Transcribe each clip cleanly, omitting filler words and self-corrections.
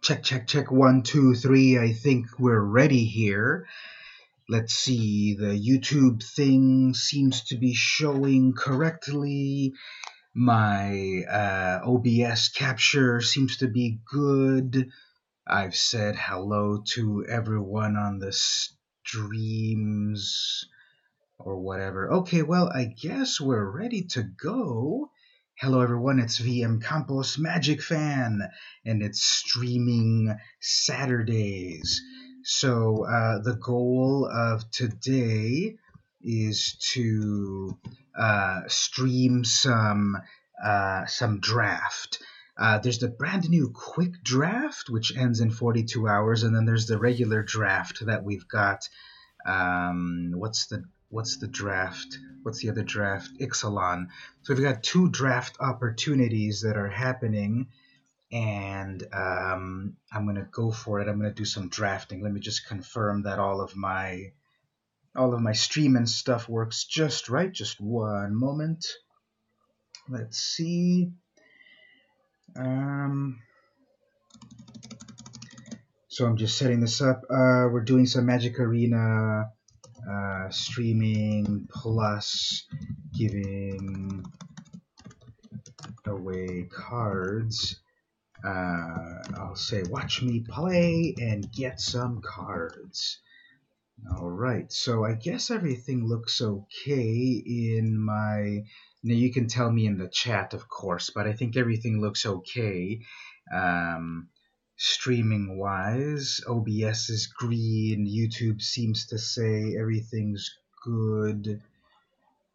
Check, check, check. 1, 2, 3. I think we're ready here. Let's see. The YouTube thing seems to be showing correctly. My OBS capture seems to be good. I've said hello to everyone on the streams or whatever. Okay, well, I guess we're ready to go. Hello everyone, it's VM Campos Magic Fan, and it's streaming Saturdays. So the goal of today is to stream some draft. There's the brand new quick draft, which ends in 42 hours, and then there's the regular draft that we've got. What's the draft? What's the other draft? Ixalan. So we've got 2 draft opportunities that are happening, and I'm gonna go for it. I'm gonna do some drafting. Let me just confirm that all of my stream and stuff works just right. Just one moment. Let's see. So I'm just setting this up. We're doing some Magic Arena streaming plus giving away cards. I'll say watch me play and get some cards. Alright, so I guess everything looks okay in my... Now you can tell me in the chat, of course, but I think everything looks okay. Streaming wise, OBS is green, YouTube seems to say everything's good.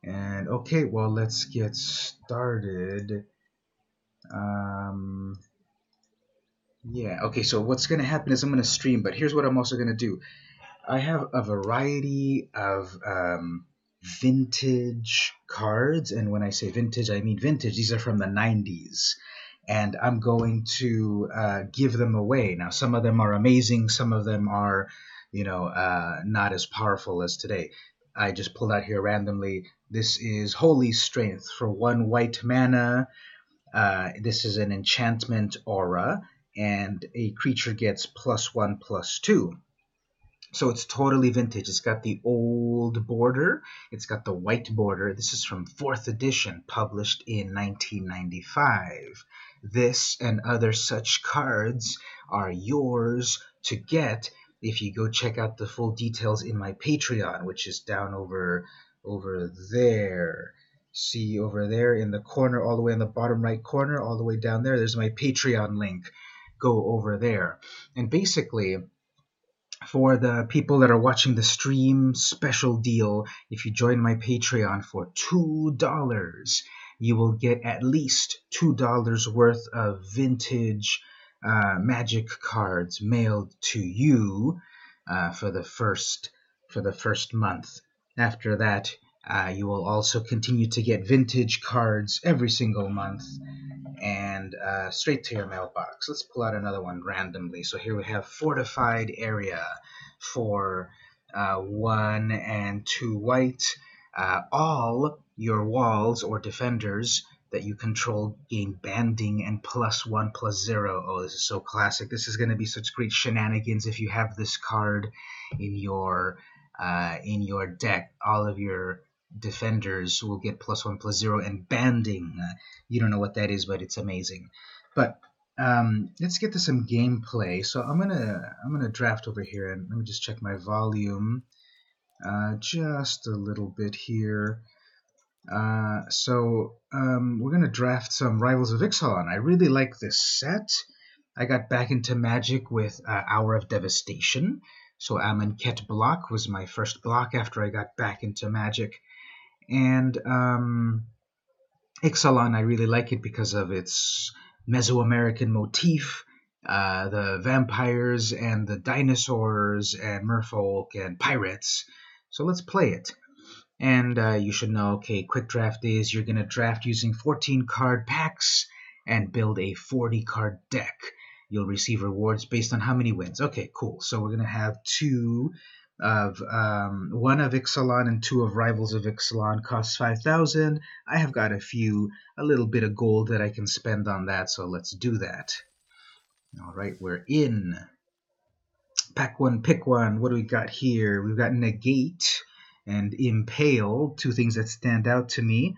And okay, well, let's get started. Yeah, okay, so what's going to happen is I'm going to stream, but here's what I'm also going to do. I have a variety of vintage cards, and when I say vintage, I mean vintage. These are from the 90s. And I'm going to give them away. Now, some of them are amazing. Some of them are, not as powerful as today. I just pulled out here randomly. This is Holy Strength for 1 white mana. This is an enchantment aura, and a creature gets +1/+2. So it's totally vintage. It's got the old border. It's got the white border. This is from 4th edition, published in 1995. This and other such cards are yours to get if you go check out the full details in my Patreon, which is down over there. See over there in the corner, all the way in the bottom right corner, all the way down there, there's my Patreon link. Go over there. And basically, for the people that are watching the stream, special deal, if you join my Patreon for $2, you will get at least $2 worth of vintage Magic cards mailed to you for the first month. After that, you will also continue to get vintage cards every single month and straight to your mailbox. Let's pull out another one randomly. So here we have Fortified Area for 1 and 2 white. All your walls or defenders that you control gain banding and +1/+0. Oh, this is so classic. This is going to be such great shenanigans if you have this card in your deck. All of your defenders will get +1/+0 and banding. You don't know what that is, but it's amazing. But let's get to some gameplay. So I'm gonna draft over here, and let me just check my volume just a little bit here. So we're gonna draft some Rivals of Ixalan. I really like this set. I got back into Magic with Hour of Devastation. So Amonkhet block was my first block after I got back into Magic. And Ixalan, I really like it because of its Mesoamerican motif, the vampires and the dinosaurs and merfolk and pirates. So let's play it. And you should know, okay, quick draft is you're going to draft using 14 card packs and build a 40 card deck. You'll receive rewards based on how many wins. Okay, cool. So we're going to have 2 of 1 of Ixalan and 2 of Rivals of Ixalan. Costs 5,000. I have got a little bit of gold that I can spend on that, so let's do that. All right, we're in. Pack one, pick one. What do we got here? We've got Negate and Impale, two things that stand out to me.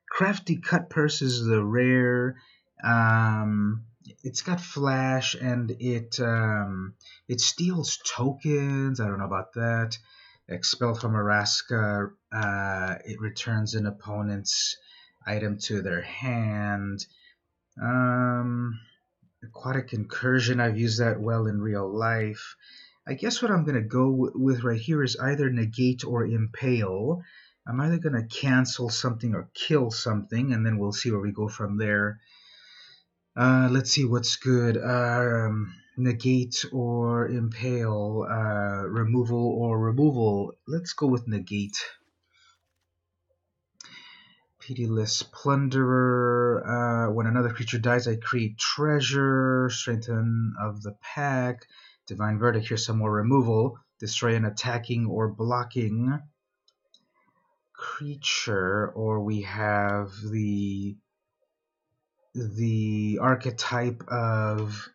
Crafty Cut Purse is the rare. It's got flash and it steals tokens. I don't know about that. Expel from Araska. It returns an opponent's item to their hand. Aquatic Incursion. I've used that well in real life. I guess what I'm going to go with right here is either Negate or Impale. I'm either going to cancel something or kill something, and then we'll see where we go from there. Let's see what's good. Negate or Impale. Removal or removal. Let's go with Negate. Pitiless Plunderer. When another creature dies, I create treasure. Strengthen of the pack. Divine Verdict. Here's some more removal. Destroy an attacking or blocking creature, or we have the archetype of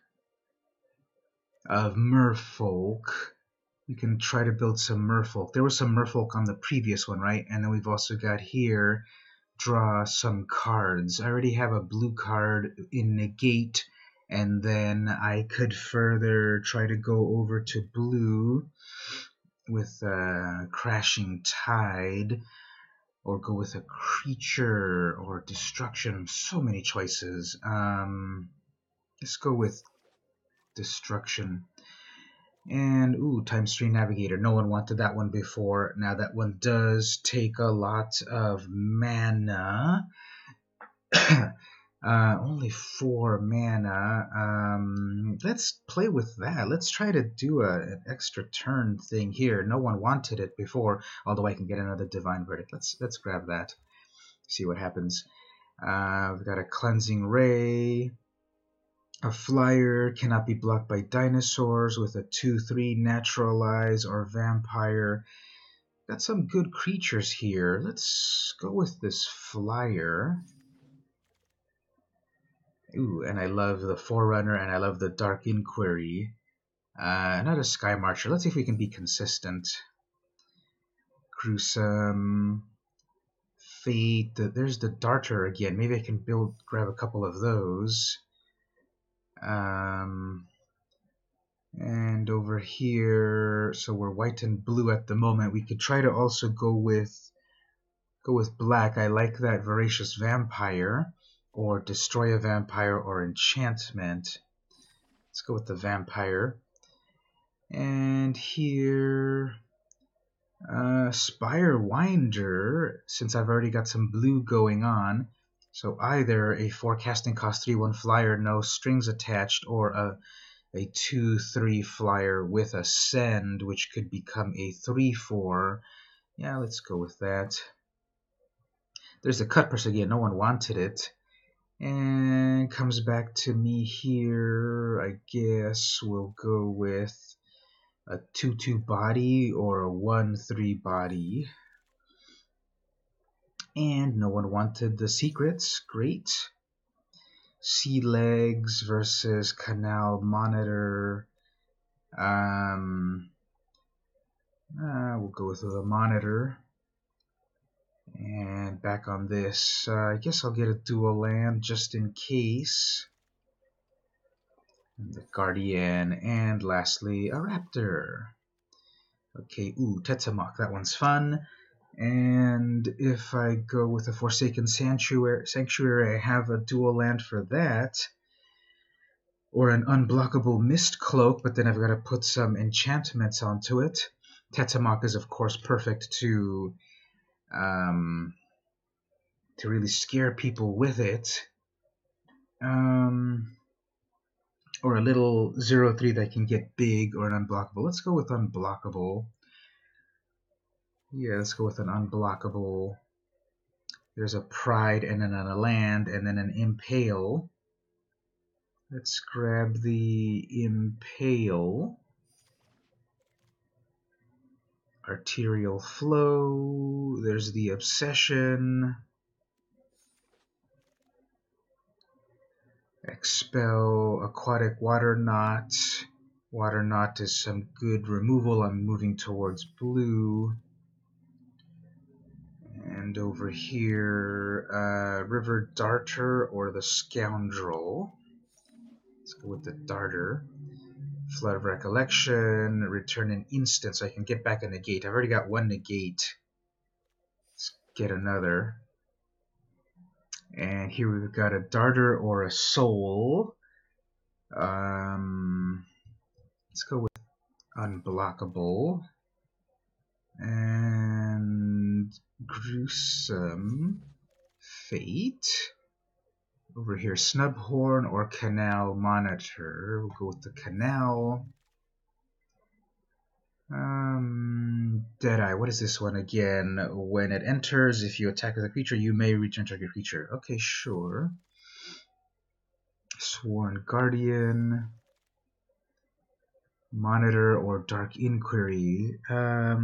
merfolk. We can try to build some merfolk. There was some merfolk on the previous one, right? And then we've also got here, draw some cards. I already have a blue card in Negate, and then I could further try to go over to blue with Crashing Tide, or go with a creature or destruction. So many choices. Let's go with destruction. And ooh, Times 3 Navigator. No one wanted that one before. Now that one does take a lot of mana. Only 4 mana. Let's play with that. Let's try to do an extra turn thing here. No one wanted it before, although I can get another Divine Verdict. Let's grab that. See what happens. We've got a Cleansing Ray. A flyer cannot be blocked by dinosaurs with a 2/3 Naturalize or Vampire. Got some good creatures here. Let's go with this flyer. Ooh, and I love the Forerunner, and I love the Dark Inquiry. Not a Sky Marcher. Let's see if we can be consistent. Gruesome. Fate. There's the Darter again. Maybe I can grab a couple of those. And over here, so we're white and blue at the moment. We could try to also go with black. I like that Voracious Vampire, or Destroy a Vampire, or Enchantment. Let's go with the Vampire. And here, Spire Winder, since I've already got some blue going on. So either a forecasting cost 3/1 flyer, no strings attached, or a 2/3 flyer with a send, which could become a 3/4. Yeah, let's go with that. There's the Cut Purse again. No one wanted it. And comes back to me here. I guess we'll go with a 2/2 body or a 1/3 body. And no one wanted the secrets. Great. Sea Legs versus Canal Monitor. We'll go with the Monitor. And back on this, I guess I'll get a dual land just in case. And the Guardian, and lastly, a Raptor. Okay, ooh, Tetzamok, that one's fun. And if I go with a Forsaken Sanctuary, I have a dual land for that. Or an Unblockable Mist Cloak, but then I've got to put some enchantments onto it. Tetzamok is, of course, perfect to really scare people with it. Or a little 0/3 that can get big, or an Unblockable. Let's go with Unblockable. Yeah, let's go with an Unblockable. There's a Pride, and then a land, and then an Impale. Let's grab the Impale. Arterial Flow. There's the Obsession. Expel Aquatic Water Knot. Water Knot is some good removal. I'm moving towards blue. And over here, River Darter or the Scoundrel. Let's go with the Darter. Flood of Recollection, return an instant so I can get back a negate. I've already got one negate. Let's get another. And here we've got a Darter or a Soul. Let's go with Unblockable. And Gruesome Fate. Over here, Snubhorn or Canal Monitor. We'll go with the Canal. Deadeye. What is this one again? When it enters, if you attack with a creature, you may return target creature. Okay, sure. Sworn Guardian. Monitor or Dark Inquiry. I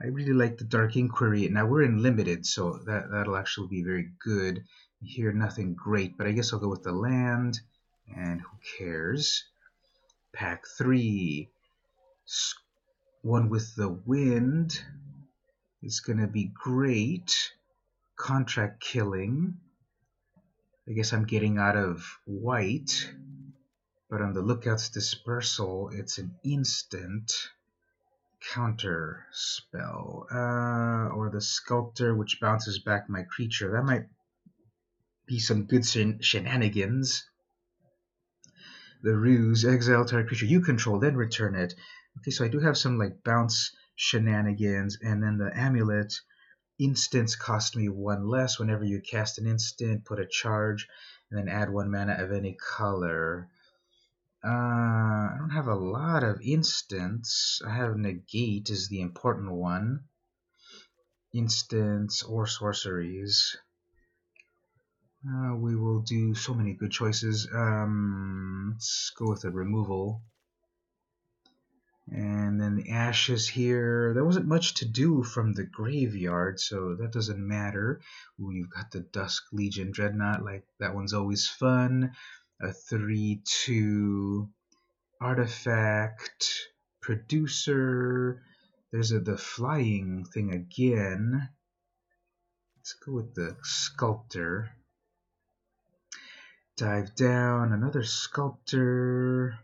really like the Dark Inquiry. Now we're in limited, so that'll actually be very good. Here, nothing great, but I guess I'll go with the land, and who cares? Pack 3. One with the wind is going to be great. Contract Killing. I guess I'm getting out of white, but on the Lookout's Dispersal, it's an instant counter spell. Or the Sculptor, which bounces back my creature. That might be some good shenanigans. The Ruse, exile target creature you control, then return it. Okay, so I do have some like bounce shenanigans, and then the Amulet. Instants cost me 1 less. Whenever you cast an instant, put a charge, and then add 1 mana of any color. I don't have a lot of instants. I have Negate is the important one. Instants or sorceries. We will do so many good choices. Let's go with a removal. And then the Ashes here. There wasn't much to do from the graveyard, so that doesn't matter. Ooh, you've got the Dusk Legion Dreadnought. Like, that one's always fun. A 3/2 artifact. Producer. There's the flying thing again. Let's go with the Sculptor. Dive down, another Sculptor.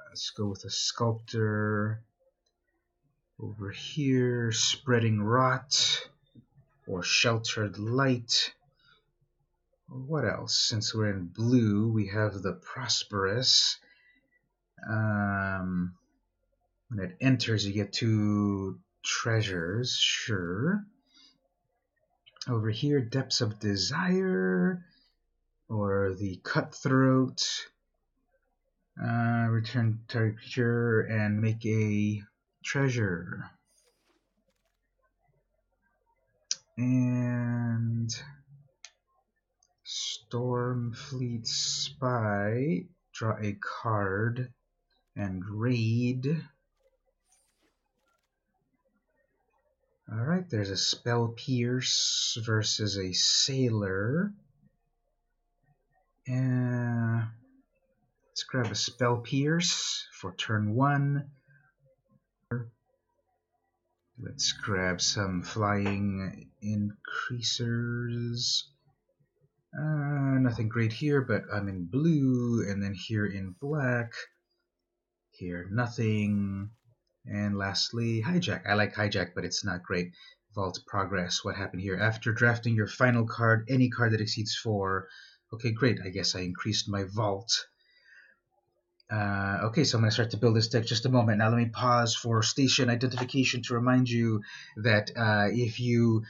Let's go with a Sculptor. Over here, Spreading Rot or Sheltered Light. What else? Since we're in blue, we have the Prosperous. When it enters, you get 2 treasures. Sure. Over here, Depths of Desire, or the Cutthroat. Return target creature and make a treasure. And Stormfleet Spy, draw a card, and Raid. Alright, there's a Spell Pierce versus a Sailor. Let's grab a Spell Pierce for turn 1. Let's grab some Flying Increasers. Nothing great here, but I'm in blue, and then here in black. Here, nothing. And lastly, Hijack. I like Hijack, but it's not great. Vault Progress. What happened here? After drafting your final card, any card that exceeds 4. Okay, great. I guess I increased my vault. Okay, so I'm going to start to build this deck. Just a moment. Now let me pause for station identification to remind you that if you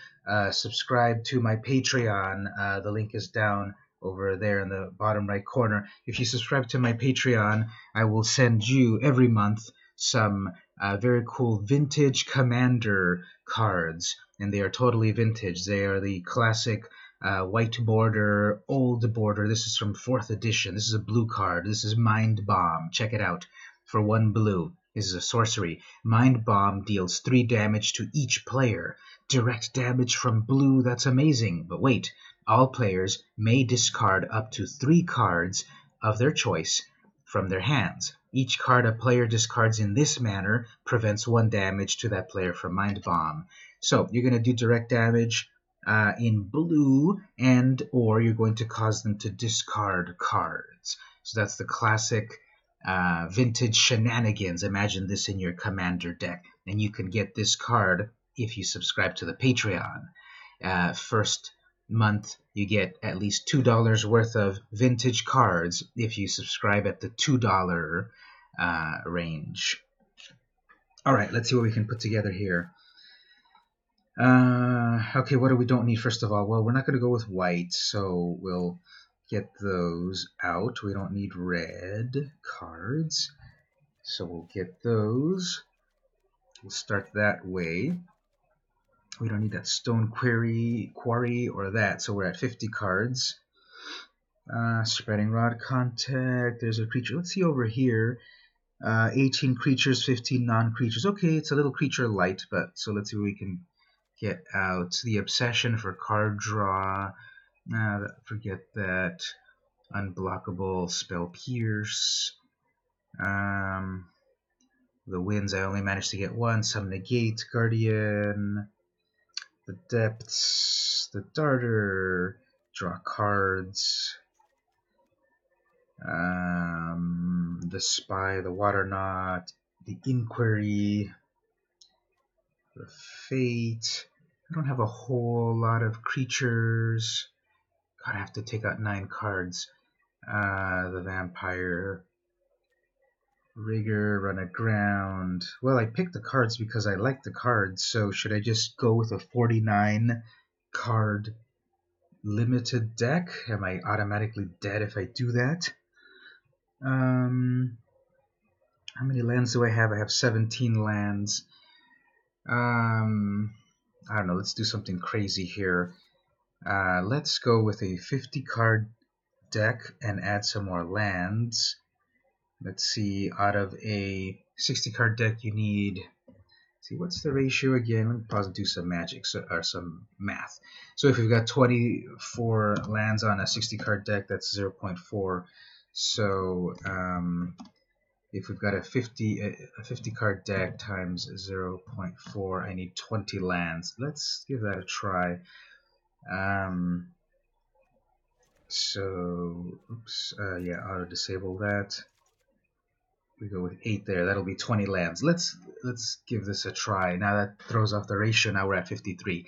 subscribe to my Patreon, the link is down over there in the bottom right corner. If you subscribe to my Patreon, I will send you every month some very cool vintage Commander cards, and they are totally vintage. They are the classic white border, old border. This is from 4th edition. This is a blue card. This is Mind Bomb. Check it out for 1 blue. This is a sorcery. Mind Bomb deals 3 damage to each player. Direct damage from blue, that's amazing. But wait, all players may discard up to 3 cards of their choice from their hands. Each card a player discards in this manner prevents 1 damage to that player from Mind Bomb. So you're going to do direct damage in blue, and or you're going to cause them to discard cards. So that's the classic vintage shenanigans. Imagine this in your commander deck, and you can get this card if you subscribe to the Patreon. First month you get at least $2 worth of vintage cards if you subscribe at the $2 range. Alright, let's see what we can put together here. Okay, what do we don't need first of all? Well, we're not going to go with white, so we'll get those out. We don't need red cards, so we'll get those. We'll start that way. We don't need that stone quarry or that, so we're at 50 cards. Spreading rod contact. There's a creature. Let's see over here. 18 creatures, 15 non-creatures. Okay, it's a little creature light, but so let's see what we can get out. The obsession for card draw. Forget that. Unblockable, spell pierce. The winds, I only managed to get 1. Some negate, guardian. The depths, the darter. Draw cards. The spy, the water knot, the inquiry, the fate. I don't have a whole lot of creatures. God, I have to take out 9 cards. The vampire, rigor, run aground. Well, I picked the cards because I like the cards, so should I just go with a 49 card limited deck? Am I automatically dead if I do that? How many lands do I have? I have 17 lands. I don't know, let's do something crazy here. Let's go with a 50 card deck and add some more lands. Let's see, out of a 60 card deck you need, see, what's the ratio again? Let me pause and do some magic, or some math. So if we've got 24 lands on a 60 card deck, that's 0.4. So if we've got a 50 card deck times 0.4, I need 20 lands. Let's give that a try. Yeah, auto disable that. We go with 8 there. That'll be 20 lands. Let's give this a try. Now that throws off the ratio. Now we're at 53.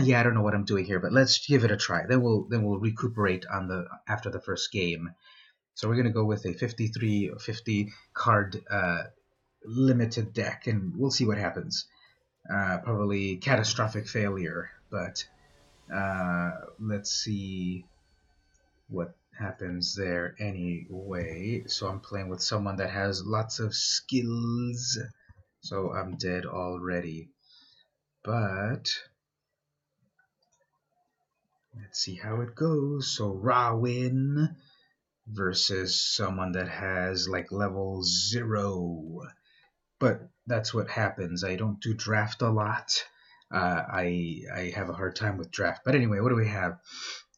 Yeah, I don't know what I'm doing here, but let's give it a try. Then we'll recuperate on after the first game. So we're going to go with a 50 card limited deck, and we'll see what happens. Probably catastrophic failure, but let's see what happens there anyway. So I'm playing with someone that has lots of skills, so I'm dead already. But let's see how it goes. So Rawin versus someone that has like level 0. But that's what happens. I don't do draft a lot. I have a hard time with draft. But anyway, what do we have?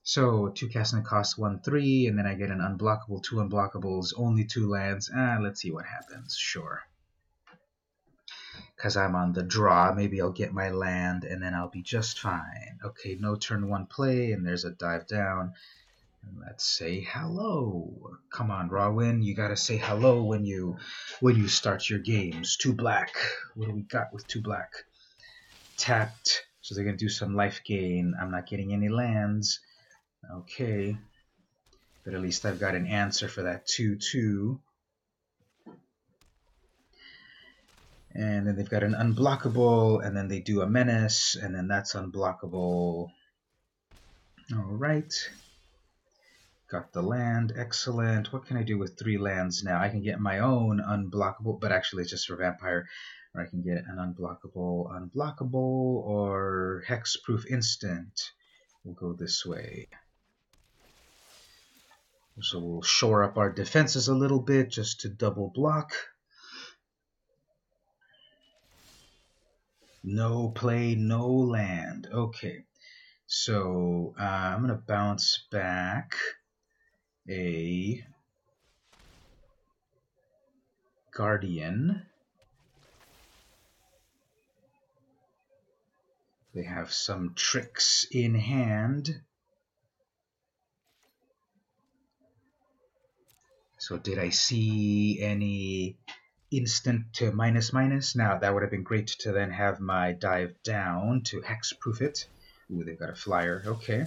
So 2 casting cost 1/3, and then I get an unblockable, 2 unblockables, only 2 lands. Let's see what happens. Sure. Because I'm on the draw, maybe I'll get my land, and then I'll be just fine. Okay, no turn 1 play, and there's a dive down. Let's say hello. Come on, Rawin, you gotta say hello when you start your games. 2 black. What do we got with 2 black? Tapped. So they're gonna do some life gain. I'm not getting any lands. Okay. But at least I've got an answer for that 2/2. And then they've got an unblockable, and then they do a menace, and then that's unblockable. Alright. Got the land, excellent. What can I do with 3 lands now? I can get my own unblockable, but actually it's just for vampire. Or I can get an unblockable, or hexproof instant. We'll go this way. So we'll shore up our defenses a little bit just to double block. No play, no land. Okay. So I'm going to bounce back a Guardian. They have some tricks in hand. So did I see any instant to minus minus? Now that would have been great to then have my dive down to hexproof it. Ooh, they've got a flyer. Okay.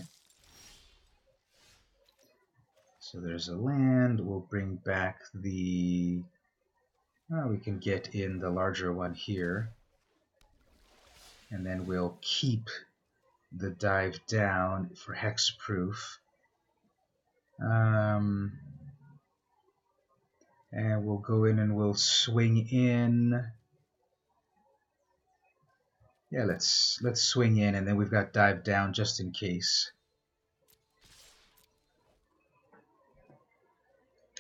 So there's a land. We'll bring back the... we can get in the larger one here. And then we'll keep the dive down for hexproof. And we'll go in and we'll swing in. Yeah, let's swing in, and then we've got dive down just in case.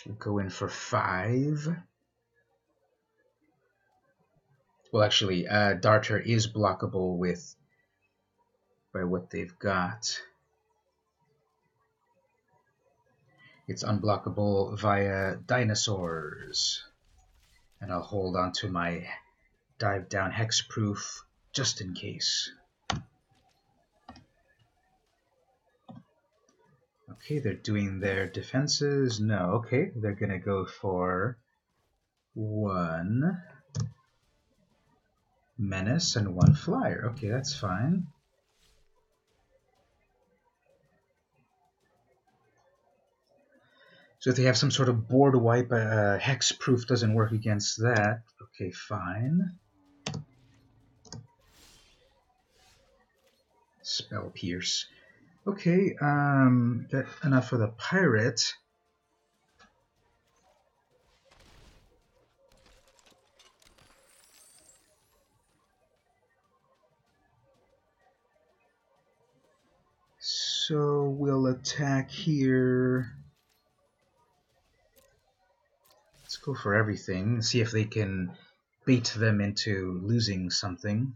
We'll go in for 5. Well, actually, Darter is blockable by what they've got. It's unblockable via dinosaurs. And I'll hold on to my dive down hexproof just in case. Okay, they're doing their defenses. No, okay, they're going to go for 1 menace and 1 flyer. Okay, that's fine. So if they have some sort of board wipe, hexproof doesn't work against that. Okay, fine. Spell Pierce. Okay, got enough for the pirate. So we'll attack here. Let's go for everything. See if they can bait them into losing something.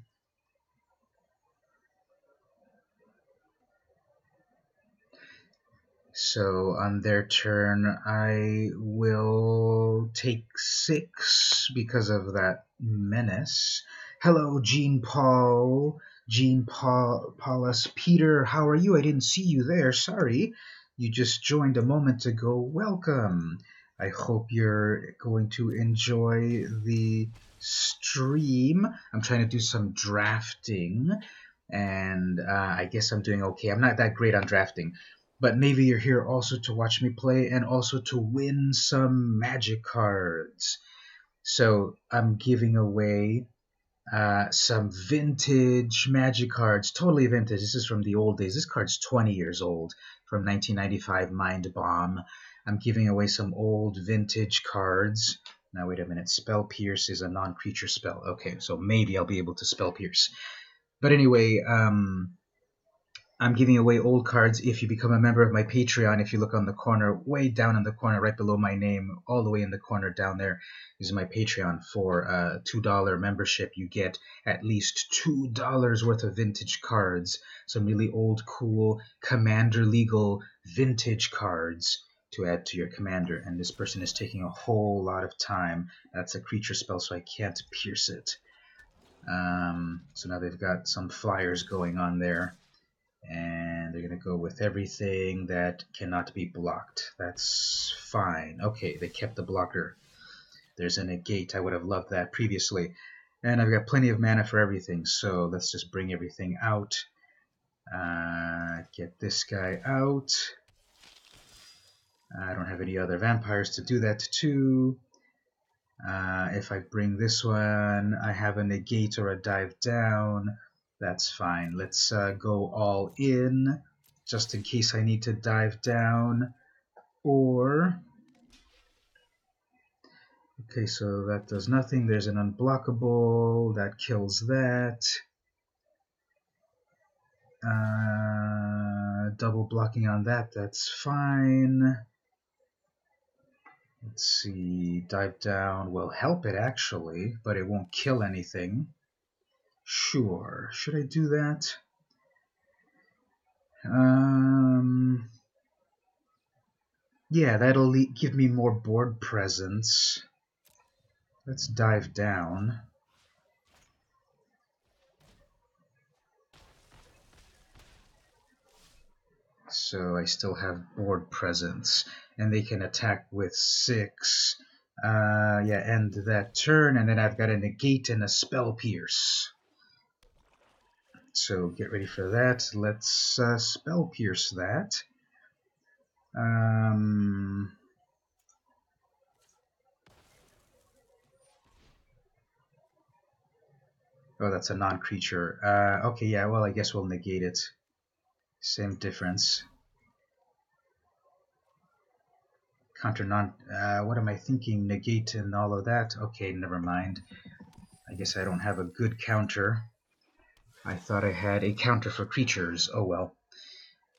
So on their turn, I will take 6 because of that menace. Hello, Jean Paul. Paulus. Peter, how are you? I didn't see you there. Sorry. You just joined a moment ago. Welcome. I hope you're going to enjoy the stream. I'm trying to do some drafting, and I guess I'm doing okay. I'm not that great on drafting. But maybe you're here also to watch me play and also to win some magic cards. So I'm giving away some vintage magic cards, totally vintage. This is from the old days. This card's 20 years old, from 1995 Mind Bomb. I'm giving away some old vintage cards. Now wait a minute, Spell Pierce is a non-creature spell. Okay, so maybe I'll be able to Spell Pierce. But anyway, I'm giving away old cards if you become a member of my Patreon. If you look on the corner, way down in the corner, right below my name, all the way in the corner down there is my Patreon. For a $2 membership, you get at least $2 worth of vintage cards. Some really old, cool, Commander legal vintage cards to add to your Commander. And this person is taking a whole lot of time. That's a creature spell, so I can't pierce it. So now they've got some flyers going on there. And they're going to go with everything that cannot be blocked. That's fine. Okay, they kept the blocker. There's a negate. I would have loved that previously. And I've got plenty of mana for everything, so let's just bring everything out. Get this guy out. I don't have any other vampires to do that to. If I bring this one, I have a negate or a dive down. That's fine. Let's go all in, just in case I need to dive down. Or... okay, so that does nothing. There's an unblockable. That kills that. Double blocking on that. That's fine. Let's see. Dive down will help it, actually, but it won't kill anything. Sure. Should I do that? Yeah, that'll give me more board presence. Let's dive down. So I still have board presence, and they can attack with 6. Yeah, end that turn, and then I've got a negate and a spell pierce. So get ready for that. Let's spell pierce that. Oh, that's a non-creature. Okay, yeah, well, I guess we'll negate it. Same difference. Counter non... what am I thinking? Negate and all of that? Okay, never mind. I guess I don't have a good counter. I thought I had a counter for creatures. Oh well.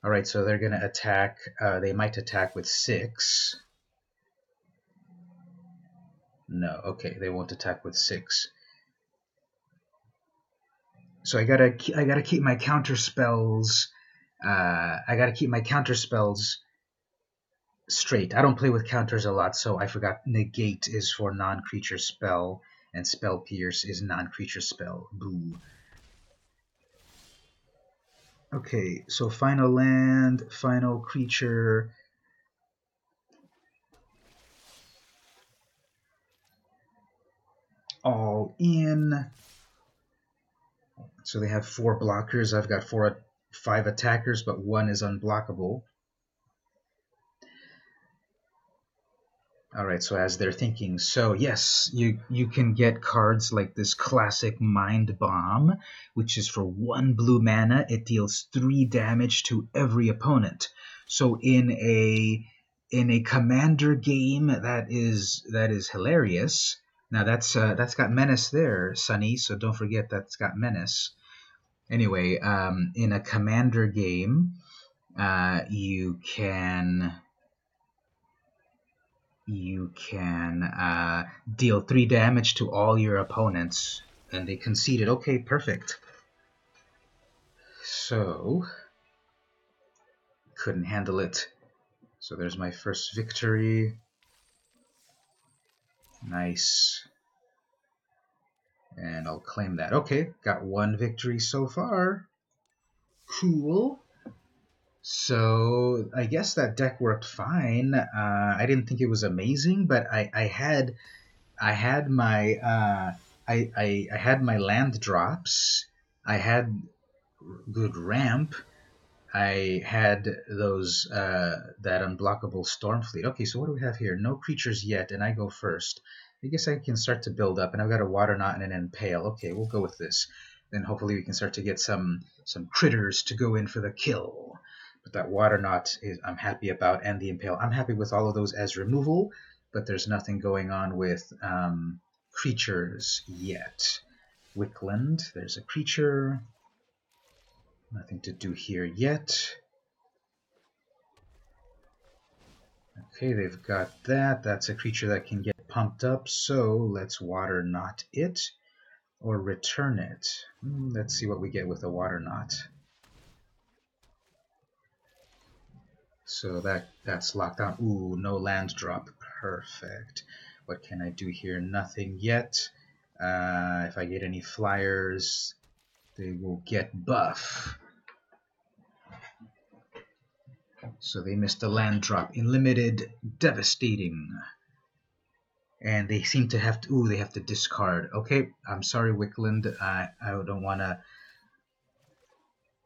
Alright, so they're going to attack. They might attack with 6. No, okay, they won't attack with 6. So I gotta keep my counter spells. I gotta keep my counter spells straight. I don't play with counters a lot, so I forgot negate is for non-creature spell, and spell pierce is non-creature spell. Boo. Okay, so final land, final creature. All in. So they have 4 blockers. I've got 5 attackers, but 1 is unblockable. Alright, so as they're thinking, so yes, you can get cards like this classic Mind Bomb, which is for 1 blue mana. It deals 3 damage to every opponent. So in a commander game, that is hilarious. Now that's got menace there, Sonny, so don't forget that's got menace. Anyway, in a commander game, you can deal 3 damage to all your opponents, and they conceded. Okay, perfect. So, couldn't handle it. So there's my first victory. Nice. And I'll claim that. Okay, got 1 victory so far. Cool. So I guess that deck worked fine. I didn't think it was amazing, but I had my I had my land drops. I had good ramp. I had those that unblockable Stormfleet. Okay, so what do we have here? No creatures yet, and I go first. I guess I can start to build up, and I've got a Water Knot and an Impale. Okay, we'll go with this. Then hopefully we can start to get some critters to go in for the kill. But that Water Knot is I'm happy about, and the Impale. I'm happy with all of those as removal, but there's nothing going on with creatures yet. Wickland, there's a creature. Nothing to do here yet. Okay, they've got that. That's a creature that can get pumped up, so let's Water Knot it or return it. Let's see what we get with a Water Knot. So that's locked down. Ooh, no land drop. Perfect. What can I do here? Nothing yet. If I get any flyers, they will get buff. So they missed a land drop. Unlimited, devastating. And they seem to have to... Ooh, they have to discard. Okay, I'm sorry, Wickland. I don't want to...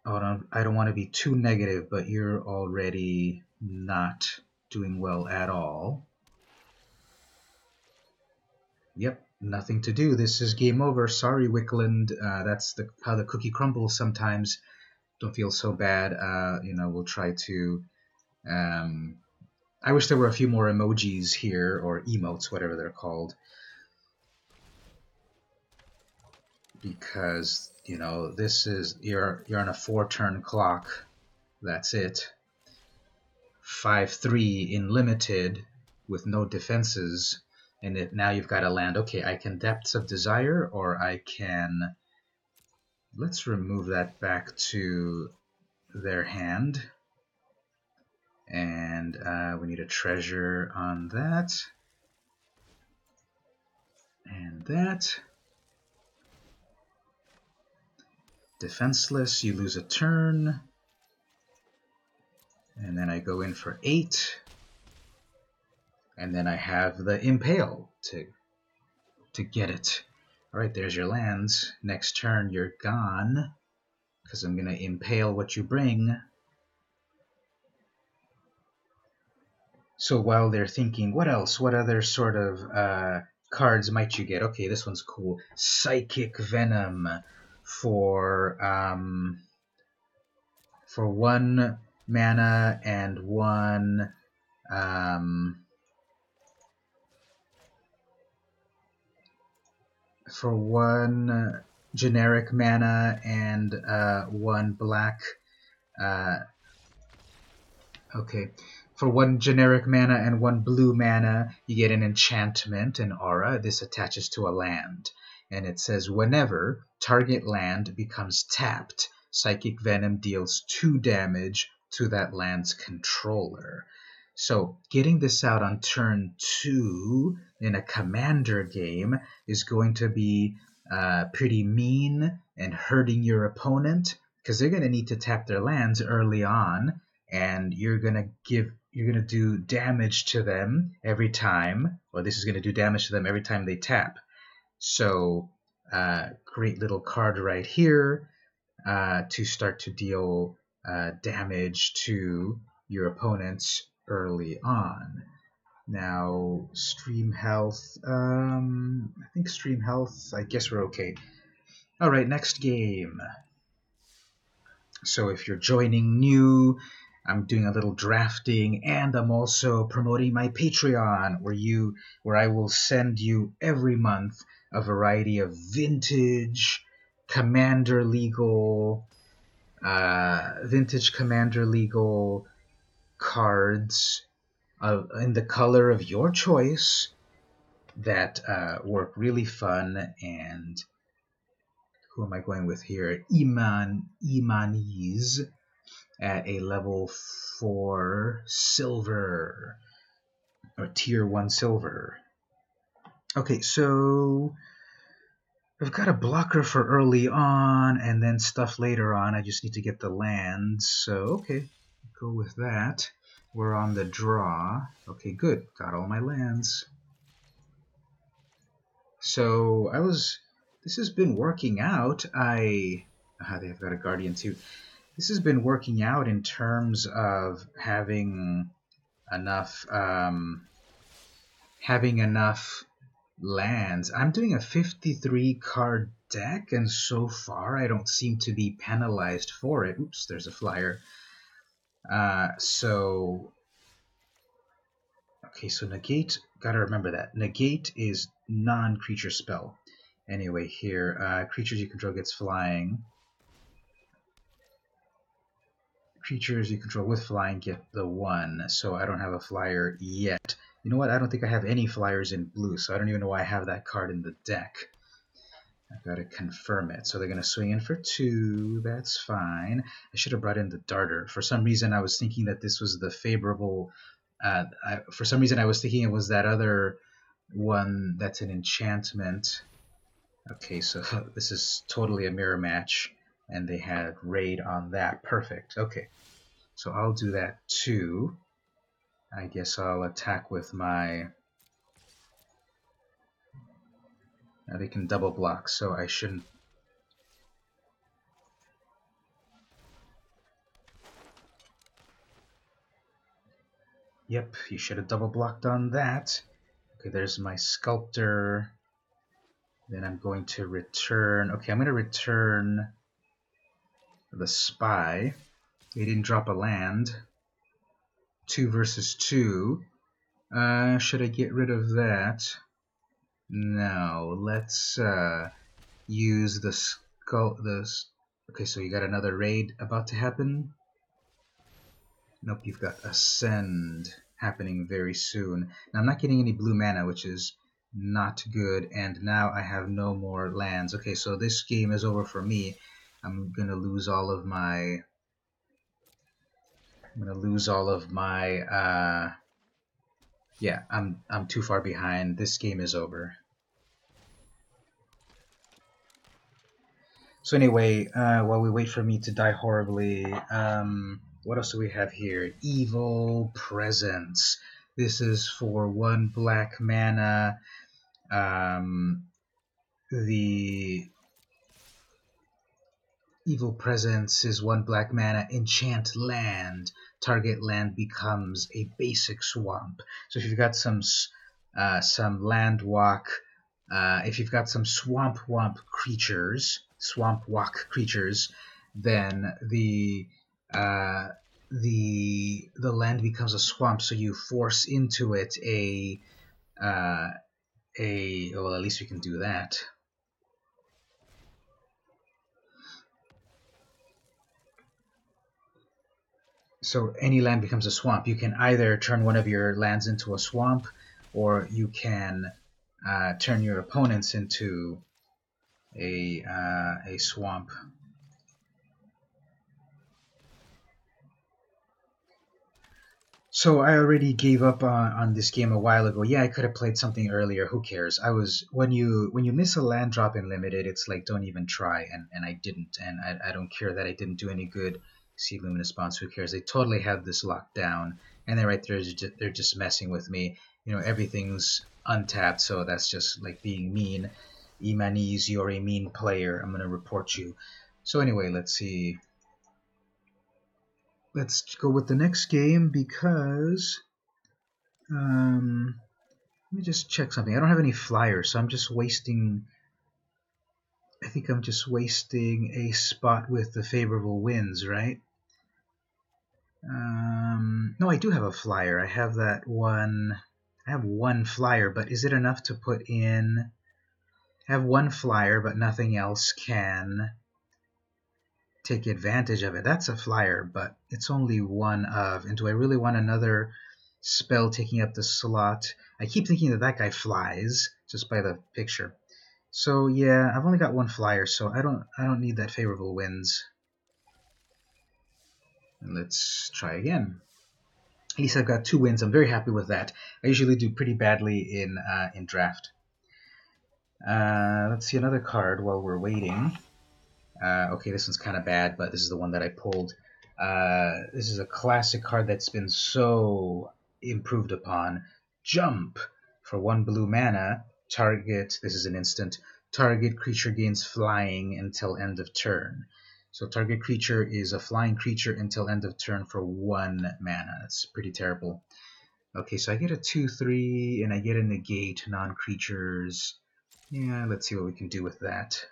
I don't want to be too negative, but you're already not doing well at all. Yep, nothing to do. This is game over. Sorry, Wickland. That's how the cookie crumbles sometimes. Don't feel so bad. We'll try to... I wish there were a few more emojis here, or emotes, whatever they're called. Because, this is... You're on a 4-turn clock. That's it. 5/3 in limited with no defenses. And now you've got to land. Okay, I can Depths of Desire, or I can let's remove that back to their hand. And we need a treasure on that. And that. Defenseless, you lose a turn. And then I go in for 8. And then I have the Impale to get it. Alright, there's your lands. Next turn, you're gone. Because I'm going to impale what you bring. So while they're thinking, what else? What other sort of cards might you get? Okay, this one's cool. Psychic Venom for 1 mana and 1 for 1 generic mana and 1 black. Okay. For 1 generic mana and 1 blue mana, you get an enchantment, an aura. This attaches to a land. And it says, whenever target land becomes tapped, Psychic Venom deals 2 damage to that land's controller. So getting this out on turn 2 in a commander game is going to be pretty mean and hurting your opponent, because they're going to need to tap their lands early on, and you're going to do damage to them every time, or this is going to do damage to them every time they tap. So great little card right here to start to deal damage to your opponents early on. Now, Stream Health, I think Stream Health, I guess we're okay. Alright, next game. So if you're joining new, I'm doing a little drafting, and I'm also promoting my Patreon, where I will send you every month a variety of vintage Commander Legal cards in the color of your choice that work really fun. And who am I going with here? Imani's at a level 4 silver, or tier 1 silver. Okay, so I've got a blocker for early on and then stuff later on. I just need to get the lands. So, okay, go with that. We're on the draw. Okay, good. Got all my lands. So this has been working out. They've got a Guardian too. This has been working out in terms of having enough lands. I'm doing a 53 card deck, and so far I don't seem to be penalized for it. Oops, there's a flyer. So negate, gotta remember that. Negate is non-creature spell. Anyway, here, creatures you control gets flying. Creatures you control with flying get the 1, so I don't have a flyer yet. You know what? I don't think I have any flyers in blue, so I don't even know why I have that card in the deck. I've got to confirm it. So they're going to swing in for 2. That's fine. I should have brought in the Darter. For some reason, I was thinking that this was the favorable... for some reason, I was thinking it was that other one that's an enchantment. Okay, so this is totally a mirror match, and they had raid on that. Perfect. Okay, so I'll do that too. I guess I'll attack with my... Now they can double block, so I shouldn't... Yep, you should have double blocked on that. Okay, there's my Sculptor. Then I'm going to return... Okay, I'm going to return the Spy. They didn't drop a land. 2 versus 2. Should I get rid of that? No, let's use the Okay, so you got another raid about to happen? Nope, you've got Ascend happening very soon. Now I'm not getting any blue mana, which is not good, and now I have no more lands. Okay, so this game is over for me. I'm gonna lose all of my. I'm gonna lose all of my. Yeah, I'm too far behind. This game is over. So anyway, while we wait for me to die horribly, what else do we have here? Evil Presence. This is for 1 black mana. The Evil Presence is 1 black mana, enchant land. Target land becomes a basic swamp. So if you've got some land walk, if you've got some swamp walk creatures, then the land becomes a swamp. So you force into it well, at least we can do that. So any land becomes a swamp. You can either turn one of your lands into a swamp, or you can turn your opponents into a swamp. So I already gave up on this game a while ago. Yeah, I could have played something earlier. Who cares? When you miss a land drop in limited, it's like don't even try, and I didn't, and I don't care that I didn't do any good. See Luminous Bonds, who cares? They totally had this locked down, and then right there they're just messing with me. You know, everything's untapped, so that's just like being mean. Imanis, you're a mean player. I'm gonna report you. So anyway, let's see. Let's go with the next game because let me just check something. I don't have any flyers, so I'm just wasting. I think I'm just wasting a spot with the favorable winds, right? No, I do have a flyer. I have that one. I have 1 flyer, but is it enough to put in? I have 1 flyer, but nothing else can take advantage of it. That's a flyer, but it's only 1 of. And do I really want another spell taking up the slot? I keep thinking that guy flies just by the picture. So yeah, I've only got 1 flyer, so I don't need that favorable winds. And let's try again. At least I've got 2 wins. I'm very happy with that. I usually do pretty badly in draft. Let's see another card while we're waiting. Okay, this one's kind of bad, but this is the one that I pulled. This is a classic card that's been so improved upon. Jump. For 1 blue mana, target, this is an instant, target creature gains flying until end of turn. So target creature is a flying creature until end of turn for 1 mana. That's pretty terrible. Okay, so I get a 2/3 and I get a negate non-creatures. Yeah, let's see what we can do with that.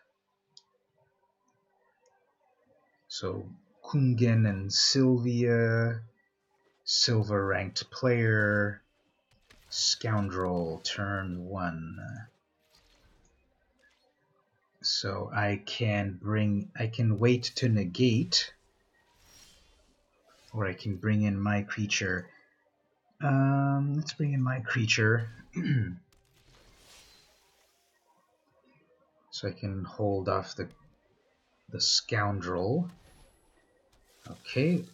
So Kungen and Sylvia, silver ranked player, scoundrel, turn 1. So I can wait to negate, or I can bring in my creature. Let's bring in my creature. So I can hold off the scoundrel. Okay.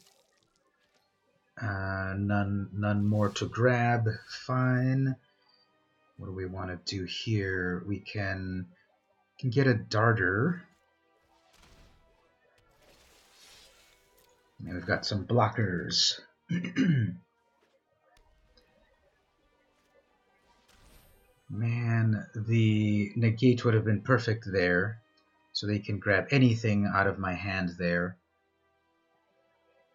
None more to grab. Fine. What do we want to do here? We can get a darter. And we've got some blockers. Man, the negate would have been perfect there. So they can grab anything out of my hand there.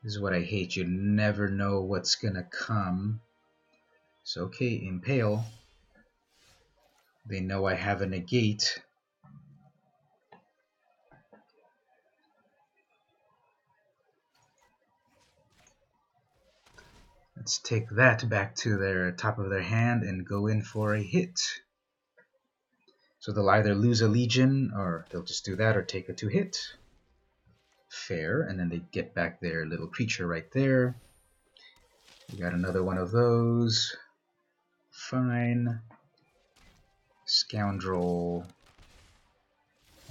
This is what I hate. You never know what's gonna come. So okay, impale. They know I have a negate. Let's take that back to their top of their hand and go in for a hit. So they'll either lose a Legion, or they'll just do that, or take a 2-hit. Fair, and then they get back their little creature right there. We got another one of those. Fine. Scoundrel.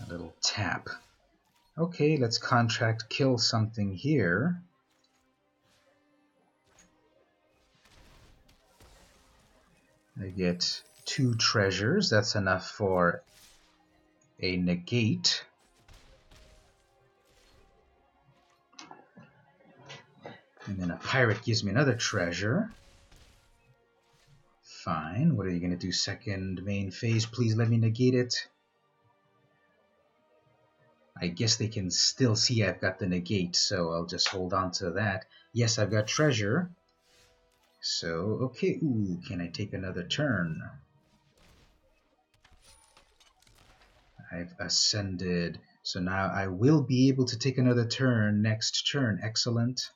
A little tap. Okay, let's contract kill something here. I get 2 treasures. That's enough for a negate. And then a pirate gives me another treasure. Fine. What are you going to do? Second main phase. Please let me negate it. I guess they can still see I've got the negate, so I'll just hold on to that. Yes, I've got treasure. So, okay. Ooh, can I take another turn? I've ascended. So now I will be able to take another turn next turn. Excellent.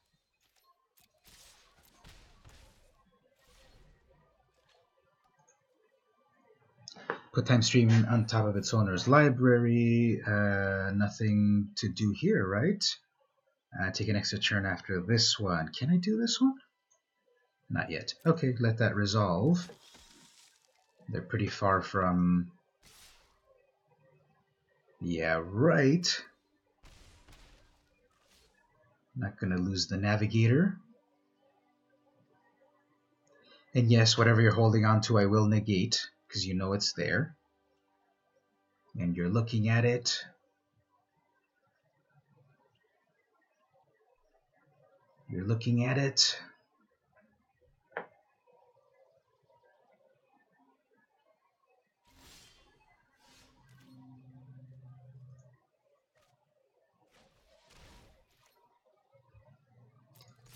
Put time stream on top of its owner's library. Nothing to do here, right? Take an extra turn after this one. Can I do this one? Not yet. Okay, let that resolve. They're pretty far from... Yeah, right. Not going to lose the navigator. And yes, whatever you're holding on to, I will negate, because you know it's there. And you're looking at it. You're looking at it.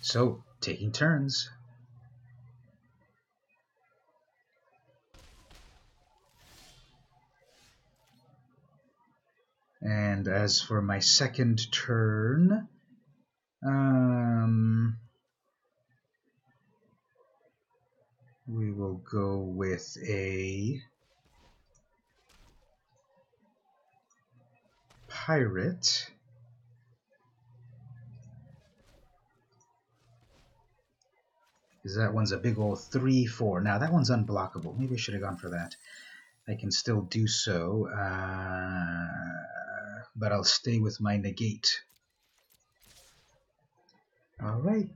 So, taking turns. And as for my second turn, we will go with a pirate. Because that one's a big old 3/4. Now that one's unblockable. Maybe I should have gone for that. I can still do so, but I'll stay with my negate. Alright.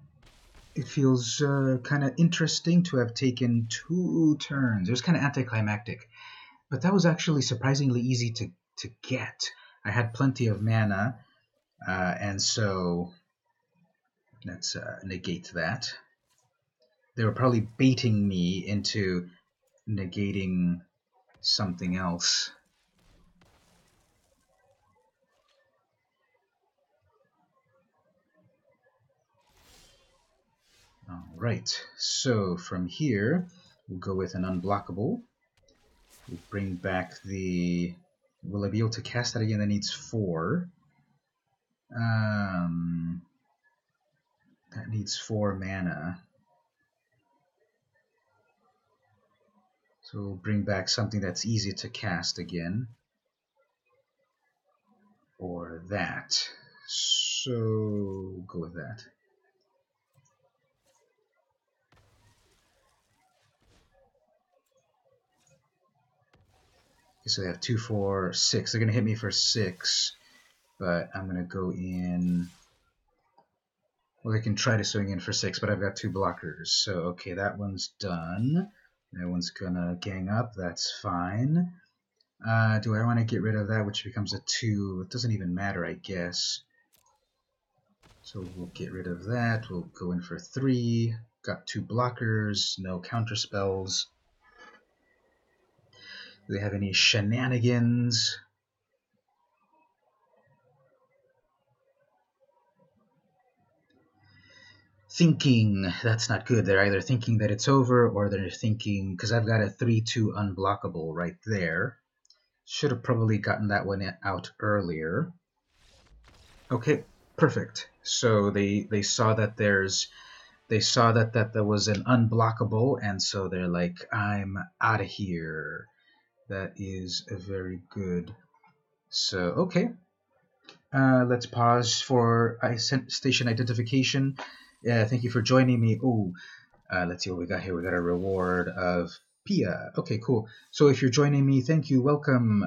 It feels kind of interesting to have taken 2 turns. It was kind of anticlimactic. But that was actually surprisingly easy to get. I had plenty of mana, and so let's negate that. They were probably baiting me into negating something else. Alright, so from here, we'll go with an unblockable. We'll bring back the... Will I be able to cast that again? That needs 4. That needs 4 mana. So we'll bring back something that's easy to cast again. Or that. So we'll go with that. Okay, so they have 2, 4, 6. They're going to hit me for 6. But I'm going to go in... Well, they can try to swing in for 6, but I've got 2 blockers. So, okay, that one's done. That one's gonna gang up, that's fine. Do I want to get rid of that, which becomes a 2? It doesn't even matter, I guess. So we'll get rid of that. We'll go in for 3. Got 2 blockers, no counter spells. Do they have any shenanigans? Thinking, that's not good. They're either thinking that it's over, or they're thinking, because I've got a 3/2 unblockable right there. Should have probably gotten that one out earlier. Okay, perfect. So they saw that there was an unblockable, and so they're like, I'm out of here. That is very good. So okay, let's pause for station identification. Thank you for joining me. Let's see what we got here. We got a reward of Pia. Okay, cool. So if you're joining me, thank you, welcome.